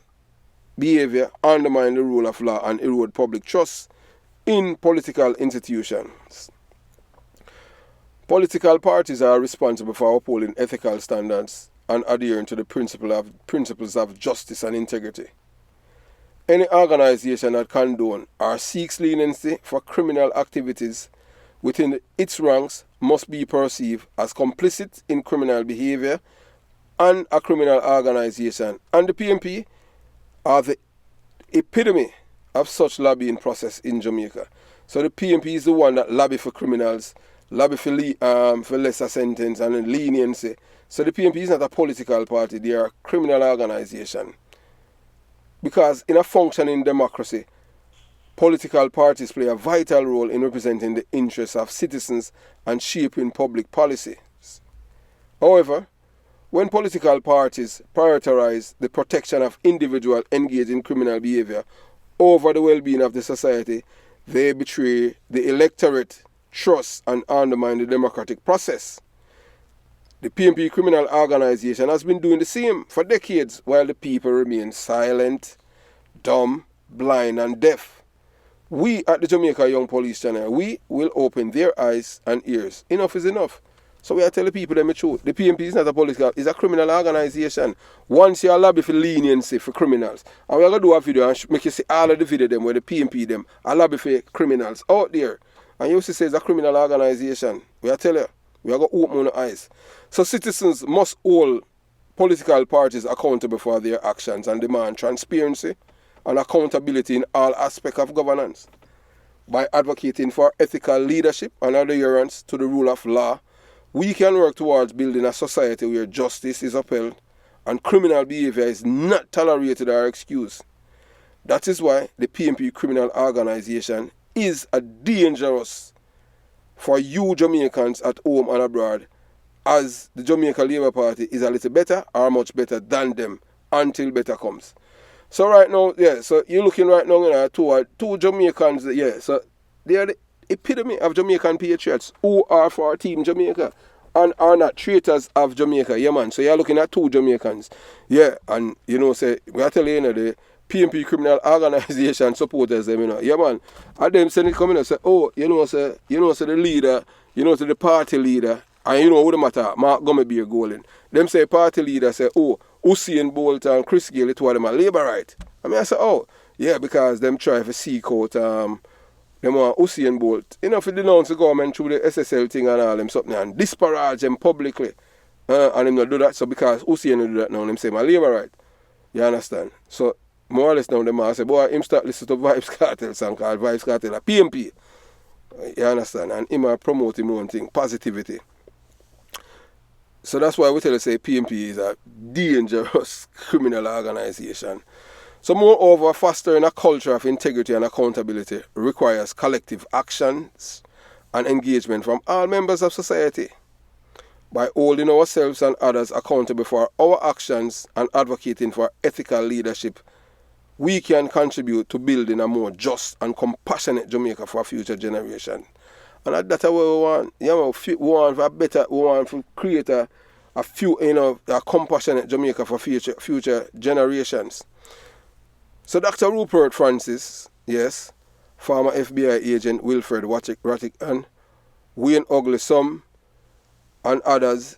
behavior undermine the rule of law and erode public trust in political institutions. Political parties are responsible for upholding ethical standards and adhering to the principles of justice and integrity. Any organization that condones or seeks leniency for criminal activities within its ranks must be perceived as complicit in criminal behavior and a criminal organization. And the PNP are the epitome of such lobbying process in Jamaica. So the PNP is the one that lobby for criminals, lobby for lesser sentence and leniency. So the PNP is not a political party, they are a criminal organization. Because in a functioning democracy, political parties play a vital role in representing the interests of citizens and shaping public policies. However, when political parties prioritize the protection of individuals engaged in criminal behavior over the well-being of the society, they betray the electorate trust and undermine the democratic process. The PNP criminal organization has been doing the same for decades while the people remain silent, dumb, blind and deaf. We at the Jamaica Young Police Channel, we will open their eyes and ears. Enough is enough. So we are telling people them the truth. The PNP is not a political, it's a criminal organization. Once you are lobby for leniency for criminals, and we are going to do a video and make you see all of the video them where the PNP them are lobby for criminals out there. And you see say it's a criminal organization. We are telling you, we are going to open our eyes. So citizens must hold political parties accountable for their actions and demand transparency and accountability in all aspects of governance. By advocating for ethical leadership and adherence to the rule of law, we can work towards building a society where justice is upheld and criminal behavior is not tolerated or excused. That is why the PNP criminal organization is a dangerous for you Jamaicans at home and abroad, as the Jamaica Labour Party is a little better or much better than them until better comes. So right now, yeah, so you're looking right now at two Jamaicans, yeah, so they are the epitome of Jamaican patriots who are for Team Jamaica and are not traitors of Jamaica. Yeah, man. So you're looking at two Jamaicans. Yeah, and you know, say, we are telling you, the PNP criminal organization supporters them, you know. Yeah, man. And them saying, come in and say, oh, say the leader, say the party leader, and you know what the matter, Mark Gummy Golden. Them say party leader say, oh, Usain Bolt and Chris Gayle, it was them a labor right. I say, oh, yeah, because them try to seek out them Usain Bolt. You know, if they denounce the government through the SSL thing and all them something and disparage them publicly. And them not do that. So because Usain do that now, them say my labor right. You understand? So more or less now them say, boy, him start listening to Vibes Cartel song called Vibes Cartel, a PNP. You understand? And him promote him own thing, positivity. So that's why we tell you say PNP is a dangerous criminal organization. So moreover, fostering a culture of integrity and accountability requires collective actions and engagement from all members of society. By holding ourselves and others accountable for our actions and advocating for ethical leadership, we can contribute to building a more just and compassionate Jamaica for future generations. And that's what we want. We want for better, we want to create a compassionate Jamaica for future generations. So Dr. Rupert Francis, yes, former FBI agent Wilfred Rattigan, Wayne Uglesom, and others.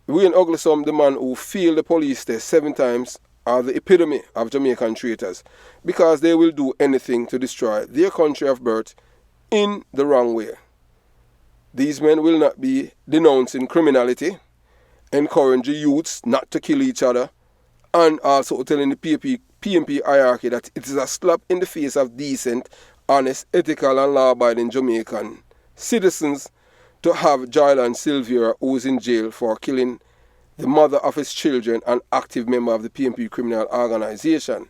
Wayne Uglesom, the man who failed the police test 7 times, are the epitome of Jamaican traitors because they will do anything to destroy their country of birth in the wrong way. These men will not be denouncing criminality, encouraging youths not to kill each other, and also telling the PNP hierarchy that it is a slap in the face of decent, honest, ethical and law-abiding Jamaican citizens to have Jylan Sylvia, who is in jail for killing the mother of his children, an active member of the PNP criminal organization.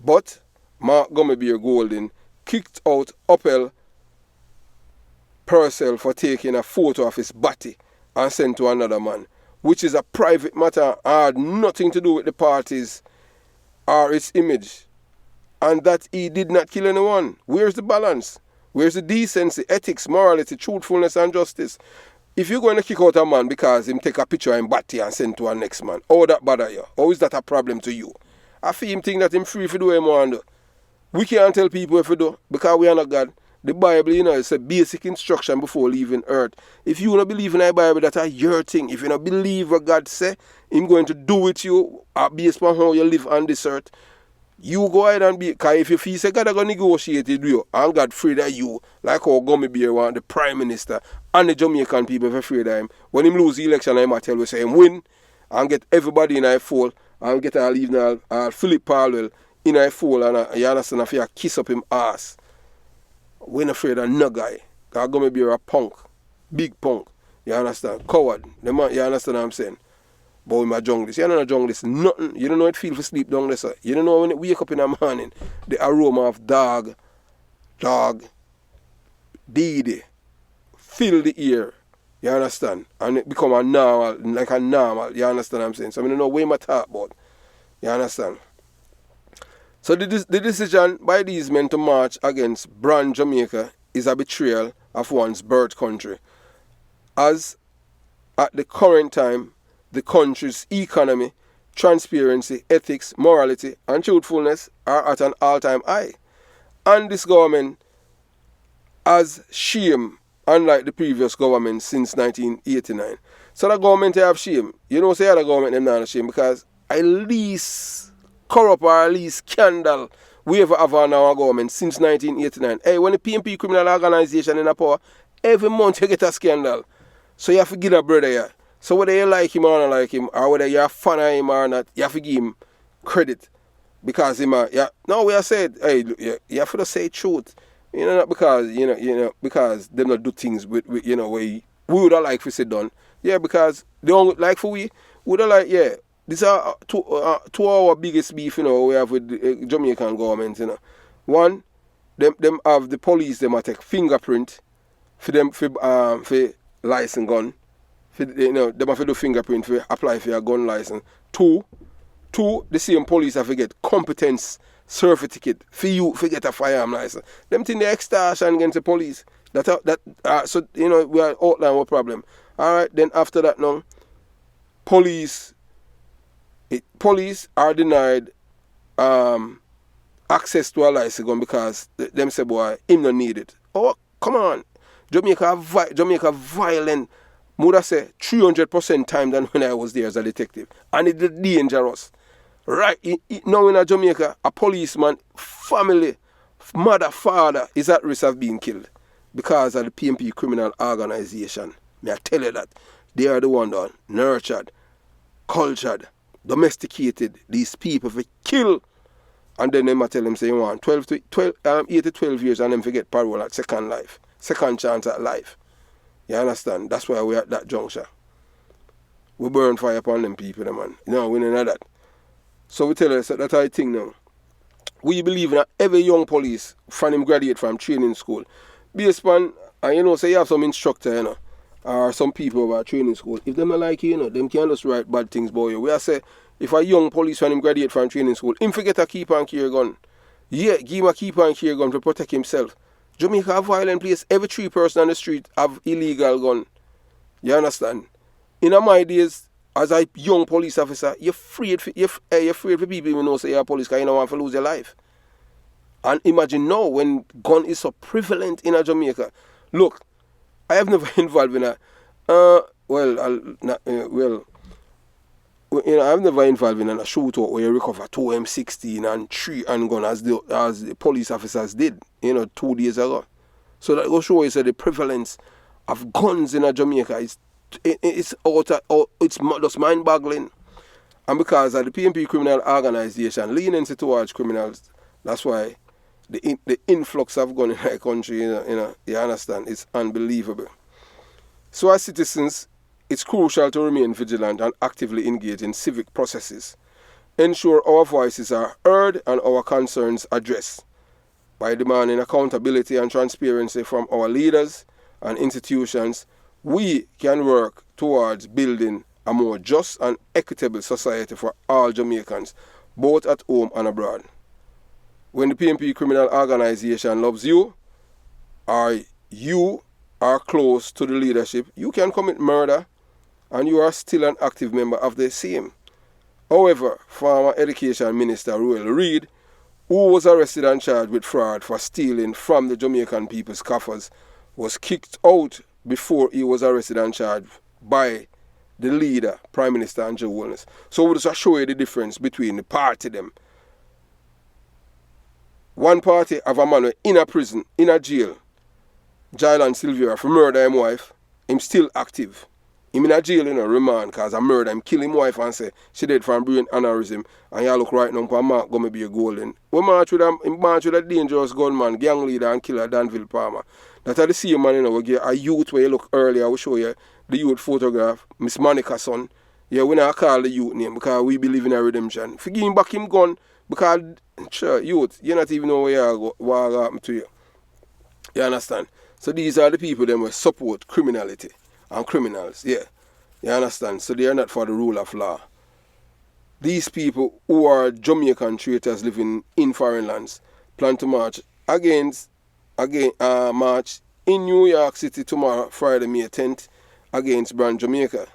But Mark Gummy Golden kicked out Uppel Purcell for taking a photo of his body and sent to another man, which is a private matter and had nothing to do with the parties or its image, and that he did not kill anyone. Where's the balance? Where's the decency, ethics, morality, truthfulness and justice? If you're going to kick out a man because him take a picture and batty and send to our next man, how that bother you? How is that a problem to you? I feel him think that him free to do him want. We can't tell people if we do because we are not God. The Bible, it's a basic instruction before leaving earth. If you don't believe in the Bible, that's your thing. If you don't believe what God say, Him going to do with you based on how you live on this earth, you go ahead and be. Because if you feel say God is going to negotiate with you, and God afraid of you, like how Gummy Bear want the Prime Minister and the Jamaican people are afraid of him. When him lose the election, I might tell you, say him win and get everybody in a fold and get a leave now Philip Powell in a fold and you understand if you kiss up him ass. We're not afraid of no guy. God Gummy Bear a punk. Big punk. You understand? Coward. The man, you understand what I'm saying? But with my junglist. You don't know junglist. Nothing. You don't know it feel for sleep down there, sir. You don't know when it wake up in the morning, the aroma of dog, deedy, fill the ear. You understand? And it become a normal, like a normal. You understand what I'm saying? So I don't know where my talk about. You understand? So the decision by these men to march against Brand Jamaica is a betrayal of one's birth country. As at the current time, the country's economy, transparency, ethics, morality, and truthfulness are at an all-time high. And this government has shame, unlike the previous government since 1989. So the government have shame. You know, say the government them not shame because at least corrupt or at least scandal we ever have on our government since 1989. Hey, when the PNP criminal organization in a power, every month you get a scandal. So you have to give a brother here. So whether you like him or not like him, or whether you're a fan of him or not, you have to give him credit. Because him no, we have said, hey, you have to say truth. You know, not because, because them not do things with where we would have liked to sit done. Yeah, because they don't like for we would have like, yeah. These are two our biggest beef, we have with the Jamaican government, One, them have the police, them take fingerprint for them for license gun. For, them have to do fingerprint for apply for your gun license. Two, the same police have to get competence certificate for you to get a firearm license. Them think they extortion against the police. So we are outline our problem. Alright, then after that now, police are denied access to a license gun because them say, boy, him don't need it. Oh, come on. Jamaica violent, would I say 300% time than when I was there as a detective. And it's dangerous. Right now in Jamaica, a policeman, family, mother, father is at risk of being killed because of the PNP criminal organization. May I tell you that. They are the one that nurtured, cultured, domesticated these people for kill, and then they might tell them say you want 8 to 12 years and then forget parole at second chance at life. You understand? That's why we're at that juncture. We burn fire upon them people, man. No, we don't know that. So we tell us that that's our thing now. We believe in every young police from him graduate from training school. Based on, and say you have some instructor, or some people over training school, if them not like you, them can't just write bad things about you. We are say, if a young policeman him graduate from training school, him forget a keep and carry gun. Yeah, give him a keep and carry gun to protect himself. Jamaica a violent place. Every 3 person on the street have illegal gun. You understand? In my days, as a young police officer, you're afraid for people even know say you're a police because you don't want to lose your life. And imagine now when gun is so prevalent in Jamaica. Look, I have never involved in I've never involved in a shootout where you recover 2 M16 and 3 handgun as the police officers did, 2 days ago. So that will show you the prevalence of guns in Jamaica it's just mind-boggling. And because of the PNP criminal organization leniency towards criminals, that's why the influx of guns in our country, you understand, it's unbelievable. So as citizens, it's crucial to remain vigilant and actively engage in civic processes. Ensure our voices are heard and our concerns addressed. By demanding accountability and transparency from our leaders and institutions, we can work towards building a more just and equitable society for all Jamaicans, both at home and abroad. When the PNP criminal organization loves you, or you are close to the leadership, you can commit murder and you are still an active member of the same. However, former Education Minister Royal Reid, who was arrested and charged with fraud for stealing from the Jamaican people's coffers, was kicked out before he was arrested and charged by the leader, Prime Minister Andrew Holness. So we'll just show you the difference between the party them. One party have a man in a prison, in a jail, Jylan Silvera, for murder him wife. Him still active. Him in a jail, remand, cause a murder. Him kill him wife and say she dead from brain aneurysm. And you look right now for Mark gonna be a golden. We march with a dangerous gunman, gang leader and killer Danville Palmer. That are the same man, we get a youth where you look earlier, we show you the youth photograph, Miss Monica's son. Yeah, we not call the youth name because we believe in a redemption. If you give him back him gun, because sure, youth, you not even know what happened to you. You understand? So these are the people that will support criminality and criminals, yeah. You understand? So they are not for the rule of law. These people who are Jamaican traitors living in foreign lands plan to march march in New York City tomorrow, Friday, May 10th, against Brand Jamaica.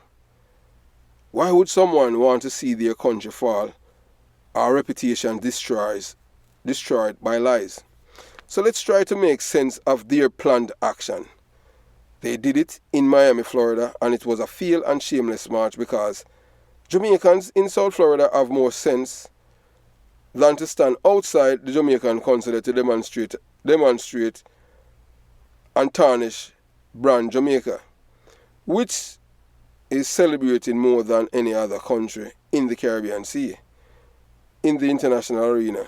Why would someone want to see their country fall, our reputation destroyed by lies? So let's try to make sense of their planned action. They did it in Miami, Florida, and it was a failed and shameless march because Jamaicans in South Florida have more sense than to stand outside the Jamaican consulate to demonstrate and tarnish Brand Jamaica, which is celebrating more than any other country in the Caribbean Sea. In the international arena,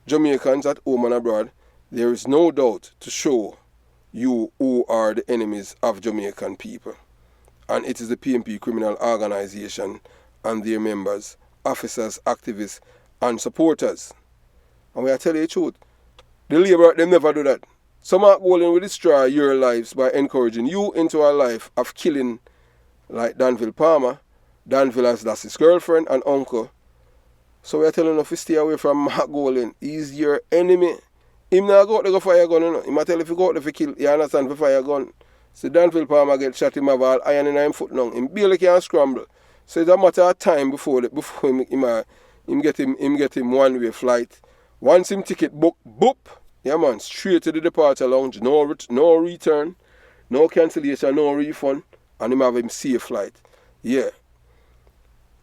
Jamaicans at home and abroad, there is no doubt to show you who are the enemies of Jamaican people. And it is the PNP criminal organization and their members, officers, activists, and supporters. And we are telling you the truth. The Labour, they never do that. Some are going to destroy your lives by encouraging you into a life of killing like Danville Palmer. Danville has lost his girlfriend and uncle. So we are telling you to stay away from Mark Golan. He's your enemy. Him not go out there go fire gun, He might tell if you go out there for kill, you understand, for fire gun. So Danville Palmer get shot, him have all iron in him foot now. Him barely can scramble. So it's a matter of time before him get him one-way flight. Once him ticket book, boop, yeah man, straight to the departure lounge, no return, no cancellation, no refund, and him have him safe flight. Yeah.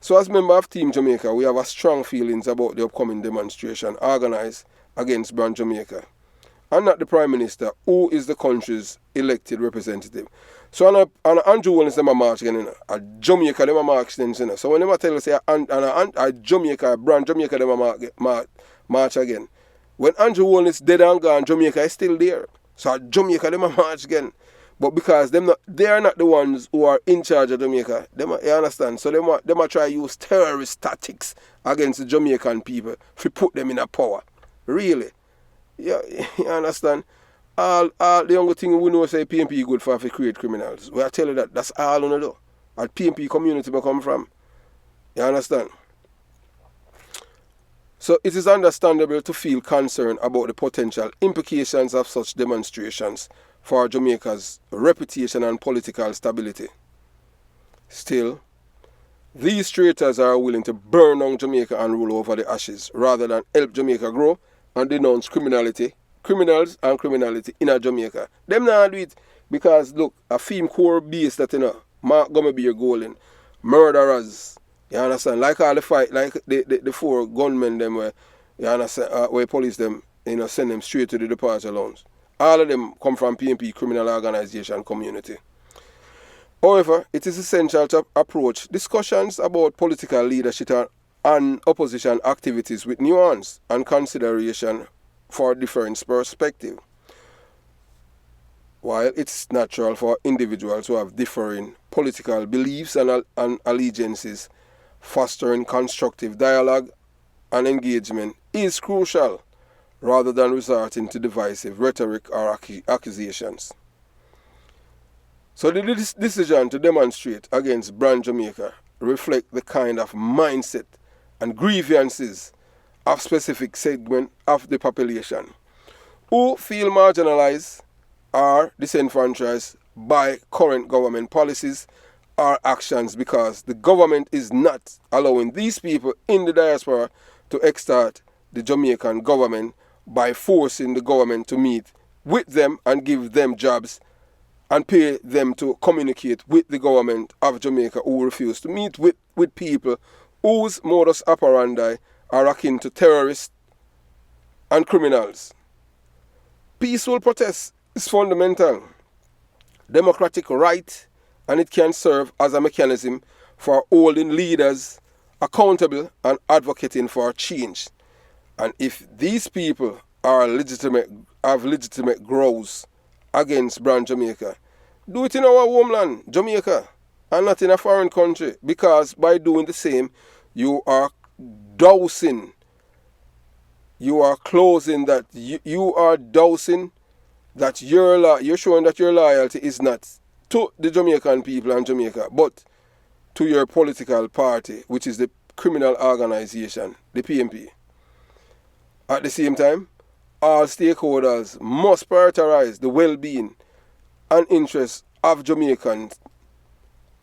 So as member of Team Jamaica, we have a strong feelings about the upcoming demonstration organized against Brand Jamaica. And not the Prime Minister, who is the country's elected representative. So on Andrew Holness, them a march again, a Jamaica, them a march then, So when them tell us, a Jamaica, Brand Jamaica, them a march again. When Andrew Holness dead and gone, Jamaica is still there. So Jamaica, them a march again. But because they are not the ones who are in charge of Jamaica, you understand? So them a try to use terrorist tactics against the Jamaican people to put them in a power. Really? Yeah, you understand? All the only thing we know say PNP good for create criminals. We are telling you that's all we do. At PNP community we come from. You understand? So it is understandable to feel concerned about the potential implications of such demonstrations for Jamaica's reputation and political stability. Still, these traitors are willing to burn down Jamaica and rule over the ashes rather than help Jamaica grow and denounce criminals and criminality in Jamaica. Them not do it because look, a theme core base that Mark gonna be your goal in. Murderers. You understand? Like all the fight, like the four gunmen them where you understand where police them, send them straight to the departure lounge. All of them come from PNP criminal organization community. However, it is essential to approach discussions about political leadership and opposition activities with nuance and consideration for different perspective. While it's natural for individuals who have differing political beliefs and allegiances, fostering constructive dialogue and engagement is crucial rather than resorting to divisive rhetoric or accusations. So the decision to demonstrate against Brand Jamaica reflect the kind of mindset and grievances of specific segment of the population who feel marginalized are disenfranchised by current government policies or actions because the government is not allowing these people in the diaspora to extort the Jamaican government by forcing the government to meet with them and give them jobs and pay them to communicate with the government of Jamaica who refuse to meet with people whose modus operandi are akin to terrorists and criminals. Peaceful protest is fundamental, democratic right, and it can serve as a mechanism for holding leaders accountable and advocating for change. And if these people have legitimate grounds against Brand Jamaica, do it in our homeland, Jamaica, and not in a foreign country, because by doing the same, you are dousing, you are closing that, you are dousing that you're showing that your loyalty is not to the Jamaican people and Jamaica, but to your political party, which is the criminal organization, the PMP. At the same time, all stakeholders must prioritize the well-being and interests of Jamaicans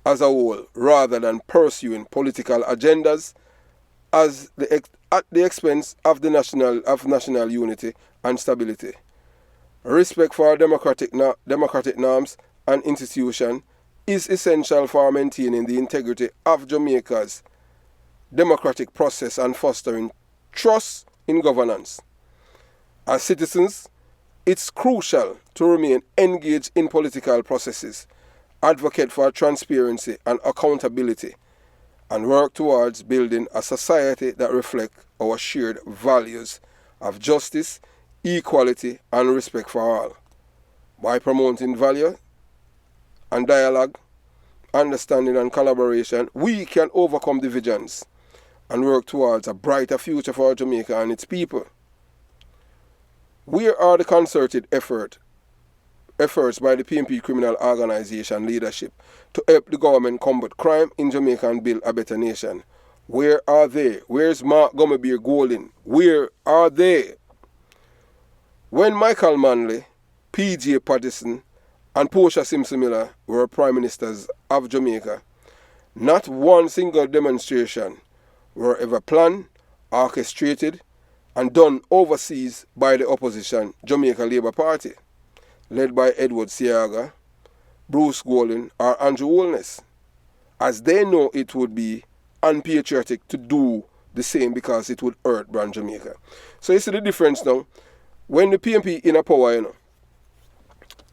as a whole, rather than pursuing political agendas at the expense of national unity and stability. Respect for democratic norms and institutions is essential for maintaining the integrity of Jamaica's democratic process and fostering trust in governance. As citizens, it's crucial to remain engaged in political processes, advocate for transparency and accountability, and work towards building a society that reflects our shared values of justice, equality, and respect for all. By promoting value and dialogue, understanding and collaboration, we can overcome divisions and work towards a brighter future for Jamaica and its people. Where are the concerted efforts by the PMP criminal organization leadership to help the government combat crime in Jamaica and build a better nation? Where are they? Where's Mark Gummerbeer Golding? Where are they? When Michael Manley, P.J. Patterson, and Portia Simpson Miller were Prime Ministers of Jamaica, not one single demonstration were ever planned, orchestrated, and done overseas by the opposition Jamaica Labour Party, led by Edward Siaga, Bruce Golding, or Andrew Holness, as they know it would be unpatriotic to do the same because it would hurt Brand Jamaica. So you see the difference now. When the PMP in a power,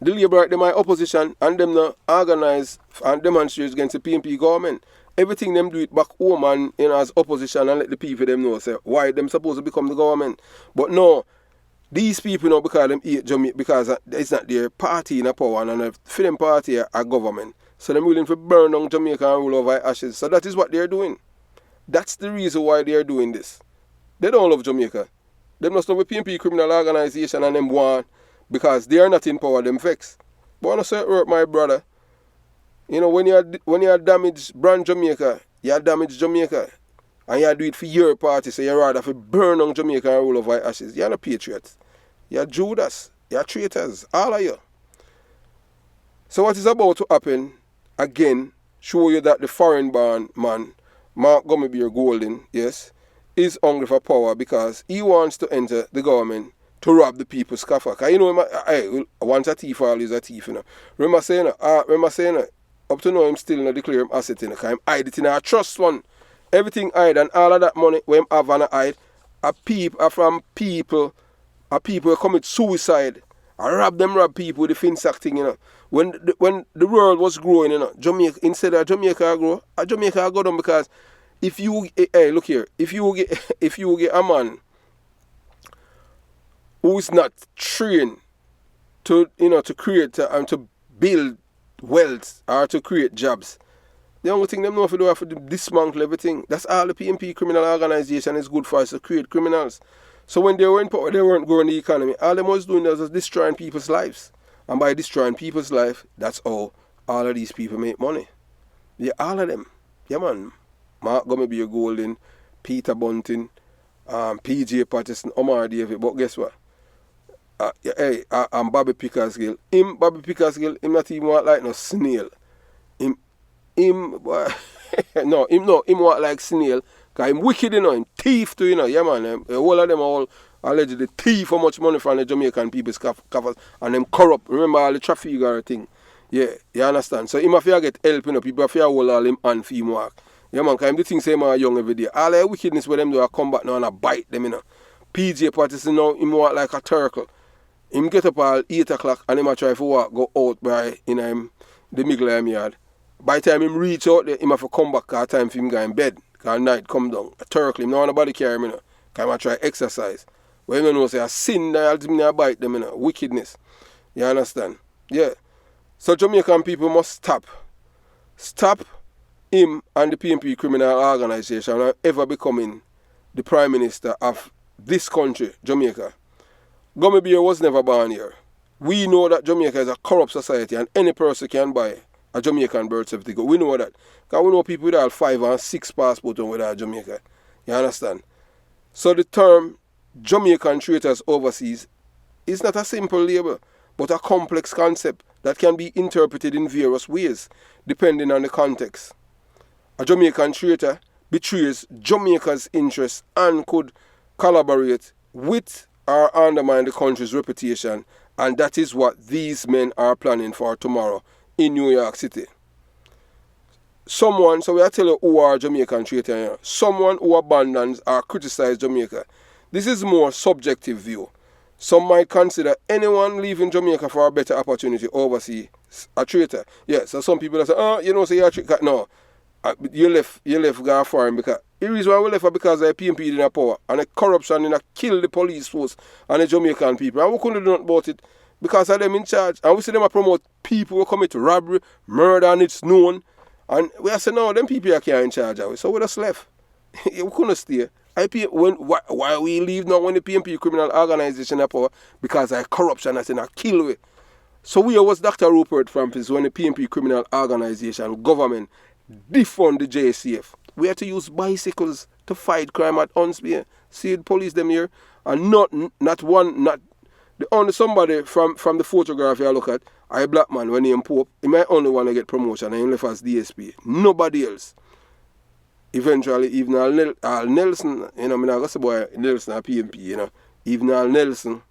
the Labour, them are opposition and them now organize and demonstrate against the PMP government. Everything them do it back home and as opposition and let the people them know say why them supposed to become the government. But no, these people now because them hate Jamaica because it's not their party in a power and for them party a government. So they're willing to burn down Jamaica and rule over ashes. So that is what they're doing. That's the reason why they're doing this. They don't love Jamaica. They must love a PMP criminal organization and them want because they are not in power, them vex. But I want to say hurt my brother. You know, when you damage Brand Jamaica, you damage Jamaica. And you do it for your party, so you rather for burn on Jamaica and rule over ashes. You're not patriots. You're Judas. You're traitors. All of you. So what is about to happen, again, show you that the foreign-born man, Mark Gummerbeer Golding, yes, is hungry for power because he wants to enter the government to rob the people's coffers. Because you know, once a thief, always a thief, you know. Remember saying, up to now, him still not declare him asset, you know, because him hide it in a trust fund. Everything hide and all of that money when him have and hide are from people who commit suicide. I rob people with the FinSac thing, you know. When the world was growing, you know, Jamaica, instead of Jamaica grow, Jamaica go down because if you, look here, if you get a man who is not trained to, you know, to create and to build wealth or to create jobs, the only thing them know to do is to dismantle everything. That's all the PMP criminal organization is good for, is to create criminals. So when they were in power, they weren't growing the economy. All they was doing was destroying people's lives. And by destroying people's life, that's how all of these people make money. Yeah, all of them. Yeah, man. Mark Gummerbeer Golding, Peter Bunting, P.J. Patterson, Omar David. But guess what? and Bobby Pickersgill. Bobby Pickersgill, him not even want like no snail. Him him want like snail. Cause him wicked, him thief too, yeah man. All of them are all allegedly thief how much money from the Jamaican people's coffers and them corrupt. Remember all the trafficker thing. Yeah, you understand? So him have to get help, people have to hold all him hand for him work. Yeah man, cause him the thing say man young every day. All the wickedness with them do a come back now and a bite them, PJ Patterson now, him walk like a turtle. Him get up at 8 o'clock and him a try to walk, go out by the middle of him yard. By the time him reach out there, him have to come back cause time for him go in bed. Cause night come down. A turtle, him now nobody carry him, cause him a try exercise. But him know say a sin that ultimately bite them, wickedness. You understand? Yeah. So Jamaican people must stop. Stop him and the PNP criminal organization from ever becoming the Prime Minister of this country, Jamaica. Gummy Bear was never born here. We know that Jamaica is a corrupt society and any person can buy a Jamaican birth certificate. We know that. Because we know people with all 5 and 6 passports without Jamaica. You understand? So the term Jamaican traitors overseas is not a simple label, but a complex concept that can be interpreted in various ways, depending on the context. A Jamaican traitor betrays Jamaica's interests and could collaborate with or undermine the country's reputation, and that is what these men are planning for tomorrow in New York City. So we are telling you who are Jamaican traitors here. Someone who abandons or criticizes Jamaica. This is more subjective view. Some might consider anyone leaving Jamaica for a better opportunity overseas a traitor. Yeah, so some people say, say you're a traitor. No, you left go foreign because the reason why we left because the PNP in power and the corruption kill the police force and the Jamaican people. And we couldn't do nothing about it because of them in charge. And we see them promote people who commit robbery, murder, and it's known. And we are saying, no, them people are in charge of it. So we just left. We couldn't stay. Why we leave now when the PNP criminal organization are power? Because of corruption that's in a kill way. So we was Dr. Rupert Frampis when the PNP criminal organization government defund the JCF. We had to use bicycles to fight crime at Hunsby. See the police them here. And not the only somebody from the photograph you look at, a black man when he in Pope, he might only want to get promotion and he left as DSP. Nobody else. Eventually, even Al Nelson, I go say boy Nelson a PNP, even Al Nelson,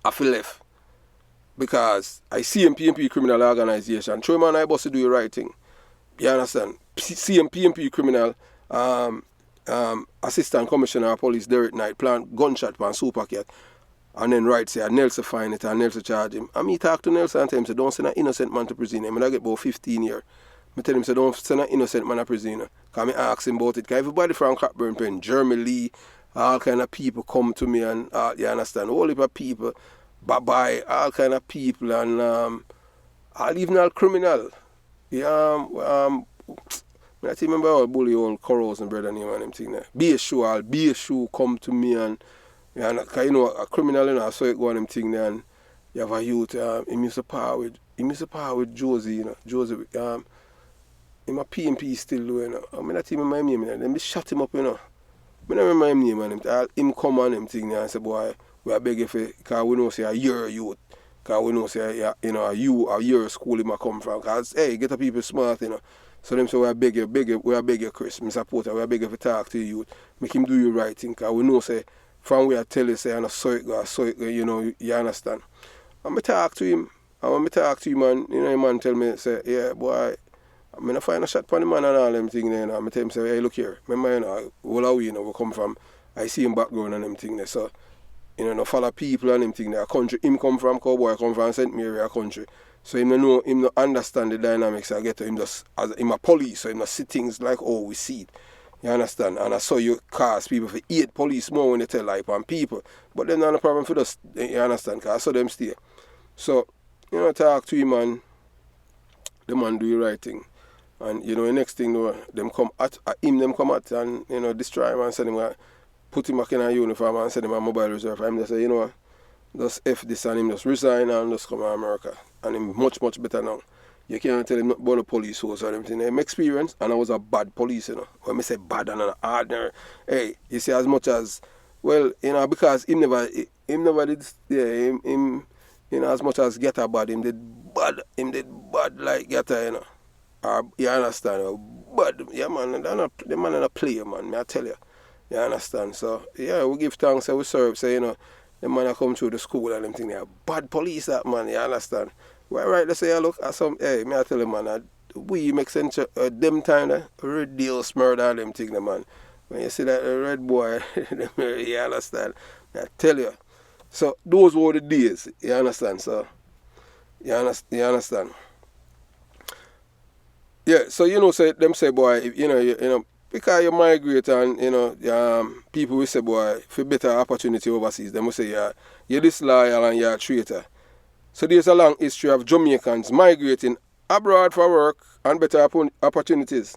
I feel left. Because I see him PNP criminal organization. Show man I supposed to do the right thing. You understand? See him PNP criminal assistant commissioner of police Derek Knight plant gunshot pan Supercat. And then right say Nelson find it and Nelson charge him. And me talk to Nelson and tell him say don't send an innocent man to prison. I get about 15 years. I tell him say don't send an innocent man to prison. Because I ask him about it. Because everybody from Cockburn Pen, Jeremy Lee, all kind of people come to me and you understand, all heap of people. Bye-bye, all kind of people and all even all criminal. Yeah, I remember all bully old Corros and brother name and them thing there. Be a shoe come to me and cause a criminal, so it go on them thing there and you have a youth, he used to power with Josie, Josie, him a PNP still do, I mean not even my name, then they shut him up, I don't remember my name and him come on them thing there and say, boy, we are begging for, because we know say a year youth, because we know say, a year school him a come from, because, hey, get the people smart, So them say, we are begging Chris, Mr. Porter, we are begging for talk to you, make him do you right thing, because we know say, from where I tell you, say, and I saw it go, you understand. And I talk to him, and the man tell me, say, yeah, boy, I'm going to find a shot for the man and all them things there, and I tell him, say, hey, look here, remember, all of we come from, I see him background and them things there, so, no follow people and them thing there. A country him come from, cowboy come from St. Mary a country. So him no understand the dynamics I get to him just as him a police, so him not see things like we see it. You understand? And I saw you cast people for 8 police more when they tell life on people. But then not a problem for us, you understand, because I saw them stay. So, talk to him and the man do the right thing. And the next thing them come at him come at and destroy him and send him put him back in a uniform and send him a mobile reserve. I'm just say, just F this and him just resign and just come to America. And him much, much better now. You can't tell him not about the police force or anything. Him experience and I was a bad police, When I say bad and an ordinary, hey, you see as much as Well, because him never did, yeah, him as much as Geta bad, him did bad like Geta, you understand? But yeah, man, the man in a player, man. I tell you, you understand? So yeah, we give thanks and we serve. So the man that come through the school and them thing, they are bad police, that man. You understand? Well, right, let's say, look at some. Hey, me I tell you, man, we make sense. Them time, red deal murder and them thing, man. When you see that red boy, you understand? I tell you. So those were the days. You understand? So you understand? Yeah, so say them say boy, if, because you migrate and people will say boy for better opportunity overseas, them will say you're disloyal and you're a traitor. So there's a long history of Jamaicans migrating abroad for work and better opportunities.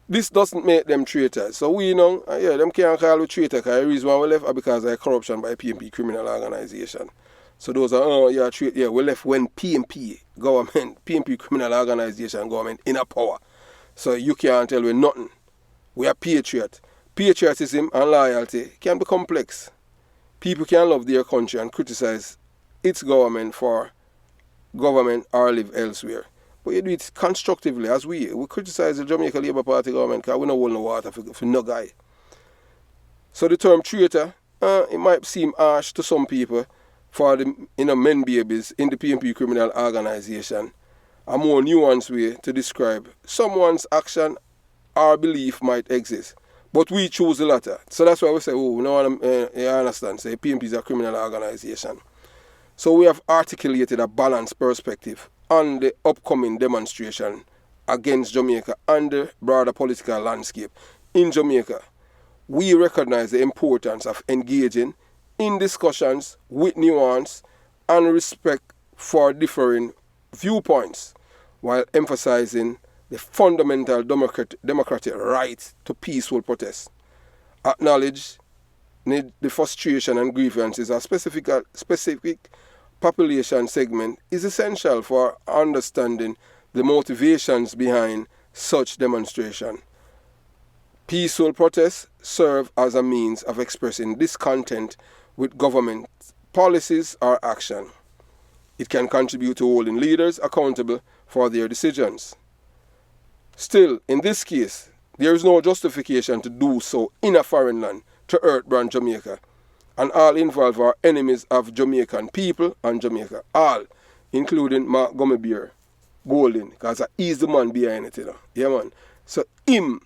This doesn't make them traitors. So we them can't call we traitor because the reason why we left are because of corruption by PMP criminal organization. So those are, we left when PMP criminal organization government in a power. So you can't tell me nothing. We are patriot. Patriotism and loyalty can be complex. People can love their country and criticize its government for government or live elsewhere. But you do it constructively, as we criticize the Jamaica Labour Party government because we don't hold no water for no guy. So the term traitor, it might seem harsh to some people for the men babies in the PMP criminal organization. A more nuanced way to describe someone's action or belief might exist. But we choose the latter. So that's why we say, you understand, say PMP is a criminal organization. So we have articulated a balanced perspective on the upcoming demonstration against Jamaica and the broader political landscape in Jamaica. We recognize the importance of engaging in discussions with nuance and respect for differing viewpoints, while emphasizing the fundamental democratic right to peaceful protest. Acknowledge the frustration and grievances of specific population segment is essential for understanding the motivations behind such demonstration. Peaceful protests serve as a means of expressing discontent with government policies or action. It can contribute to holding leaders accountable for their decisions. Still, in this case, there is no justification to do so in a foreign land to earthbrand Jamaica, and all involved are enemies of Jamaican people and Jamaica. All, including Mark Gummerbeer, Golden, because he's the man behind it, Yeah, man. So him,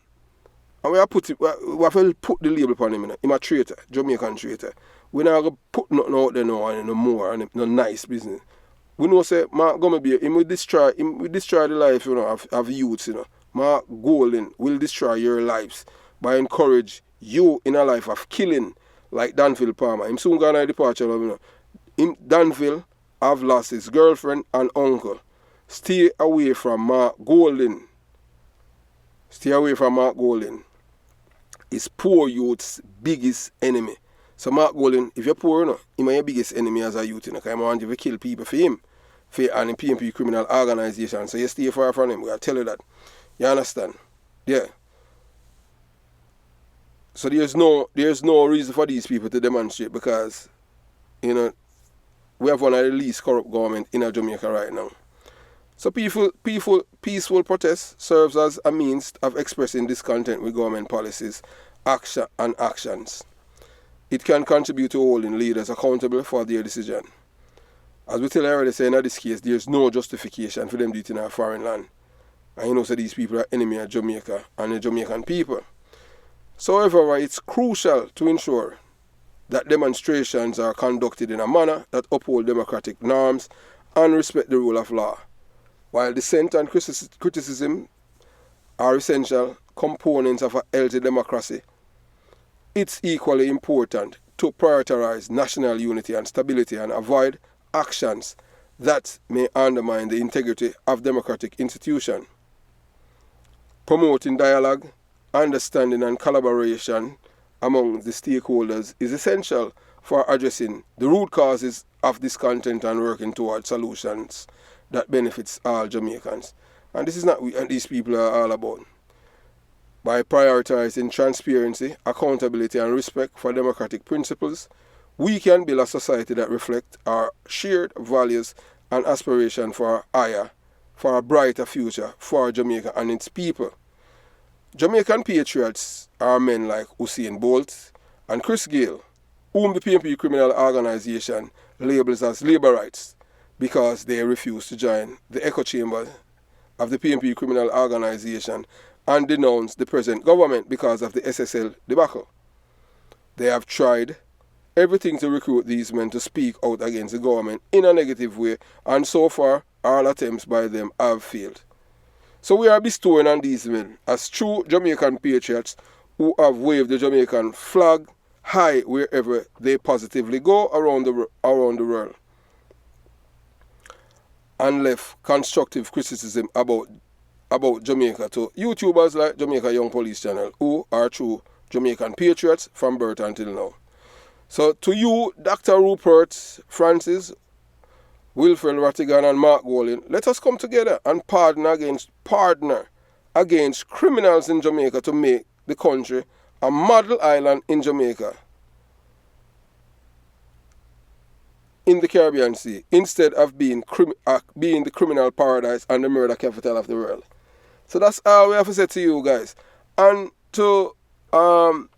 and we have to put the label upon him, Him a traitor, Jamaican traitor. We're not going to put nothing out there no more, and no nice business. We know say Mark Gummerbeer, him will destroy the life, of youths, Mark Golden will destroy your lives by encourage you in a life of killing, like Danville Palmer. Him soon gonna departure, Danville have lost his girlfriend and uncle. Stay away from Mark Golden. Stay away from Mark Golden. It's poor youth's biggest enemy. So Mark Golden, if you're poor, him your biggest enemy as a youth, because I want you to kill people for him. For an PMP criminal organization. So you stay far from him. I tell you that. You understand? Yeah. So there's no reason for these people to demonstrate because, we have one of the least corrupt government in Jamaica right now. So peaceful protest serves as a means of expressing discontent with government policies, actions. It can contribute to holding leaders accountable for their decision. As we tell you already, say in this case, there's no justification for them doing it in a foreign land. And so these people are enemy of Jamaica and the Jamaican people. So however, it's crucial to ensure that demonstrations are conducted in a manner that uphold democratic norms and respect the rule of law. While dissent and criticism are essential components of a healthy democracy, it's equally important to prioritize national unity and stability and avoid actions that may undermine the integrity of democratic institutions. Promoting dialogue, understanding and collaboration among the stakeholders is essential for addressing the root causes of discontent and working towards solutions that benefits all Jamaicans. And this is not what these people are all about. By prioritizing transparency, accountability, and respect for democratic principles, we can build a society that reflects our shared values and aspiration for a brighter future for Jamaica and its people. Jamaican patriots are men like Usain Bolt and Chris Gayle, whom the PNP criminal organization labels as labor rights because they refuse to join the echo chamber of the PNP criminal organization and denounce the present government because of the SSL debacle. They have tried everything to recruit these men to speak out against the government in a negative way, and so far all attempts by them have failed. So we are bestowing on these men as true Jamaican patriots who have waved the Jamaican flag high wherever they positively go around the world, and left constructive criticism about Jamaica to YouTubers like Jamaica Young Police Channel, who are true Jamaican patriots from birth until now. So to you, Dr. Rupert Francis, Wilfred Rattigan and Mark Golding, let us come together and partner against criminals in Jamaica to make the country a model island in Jamaica, in the Caribbean Sea, instead of being the criminal paradise and the murder capital of the world. So that's all we have to say to you guys. And to the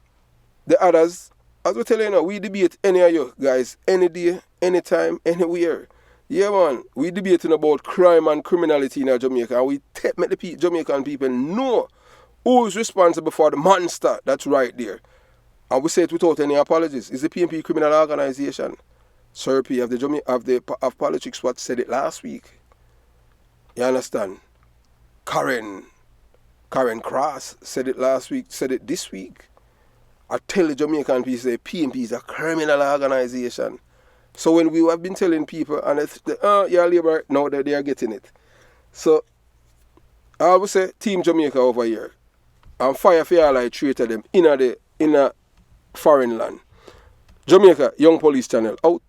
others, as we tell you now, we debate any of you guys, any day, anytime, anywhere. Yeah, man, we debating about crime and criminality in Jamaica, and we make the Jamaican people know who is responsible for the monster that's right there. And we say it without any apologies. It's the PNP criminal organization. Sir P of politics what said it last week. You understand? Karen Cross said it last week, said it this week. I tell the Jamaican people, say PNP is a criminal organization. So when we have been telling people, and yeah, labor, now that they are getting it. So I would say Team Jamaica over here, and fire for all I treated them in a foreign land. Jamaica Young Police Channel out.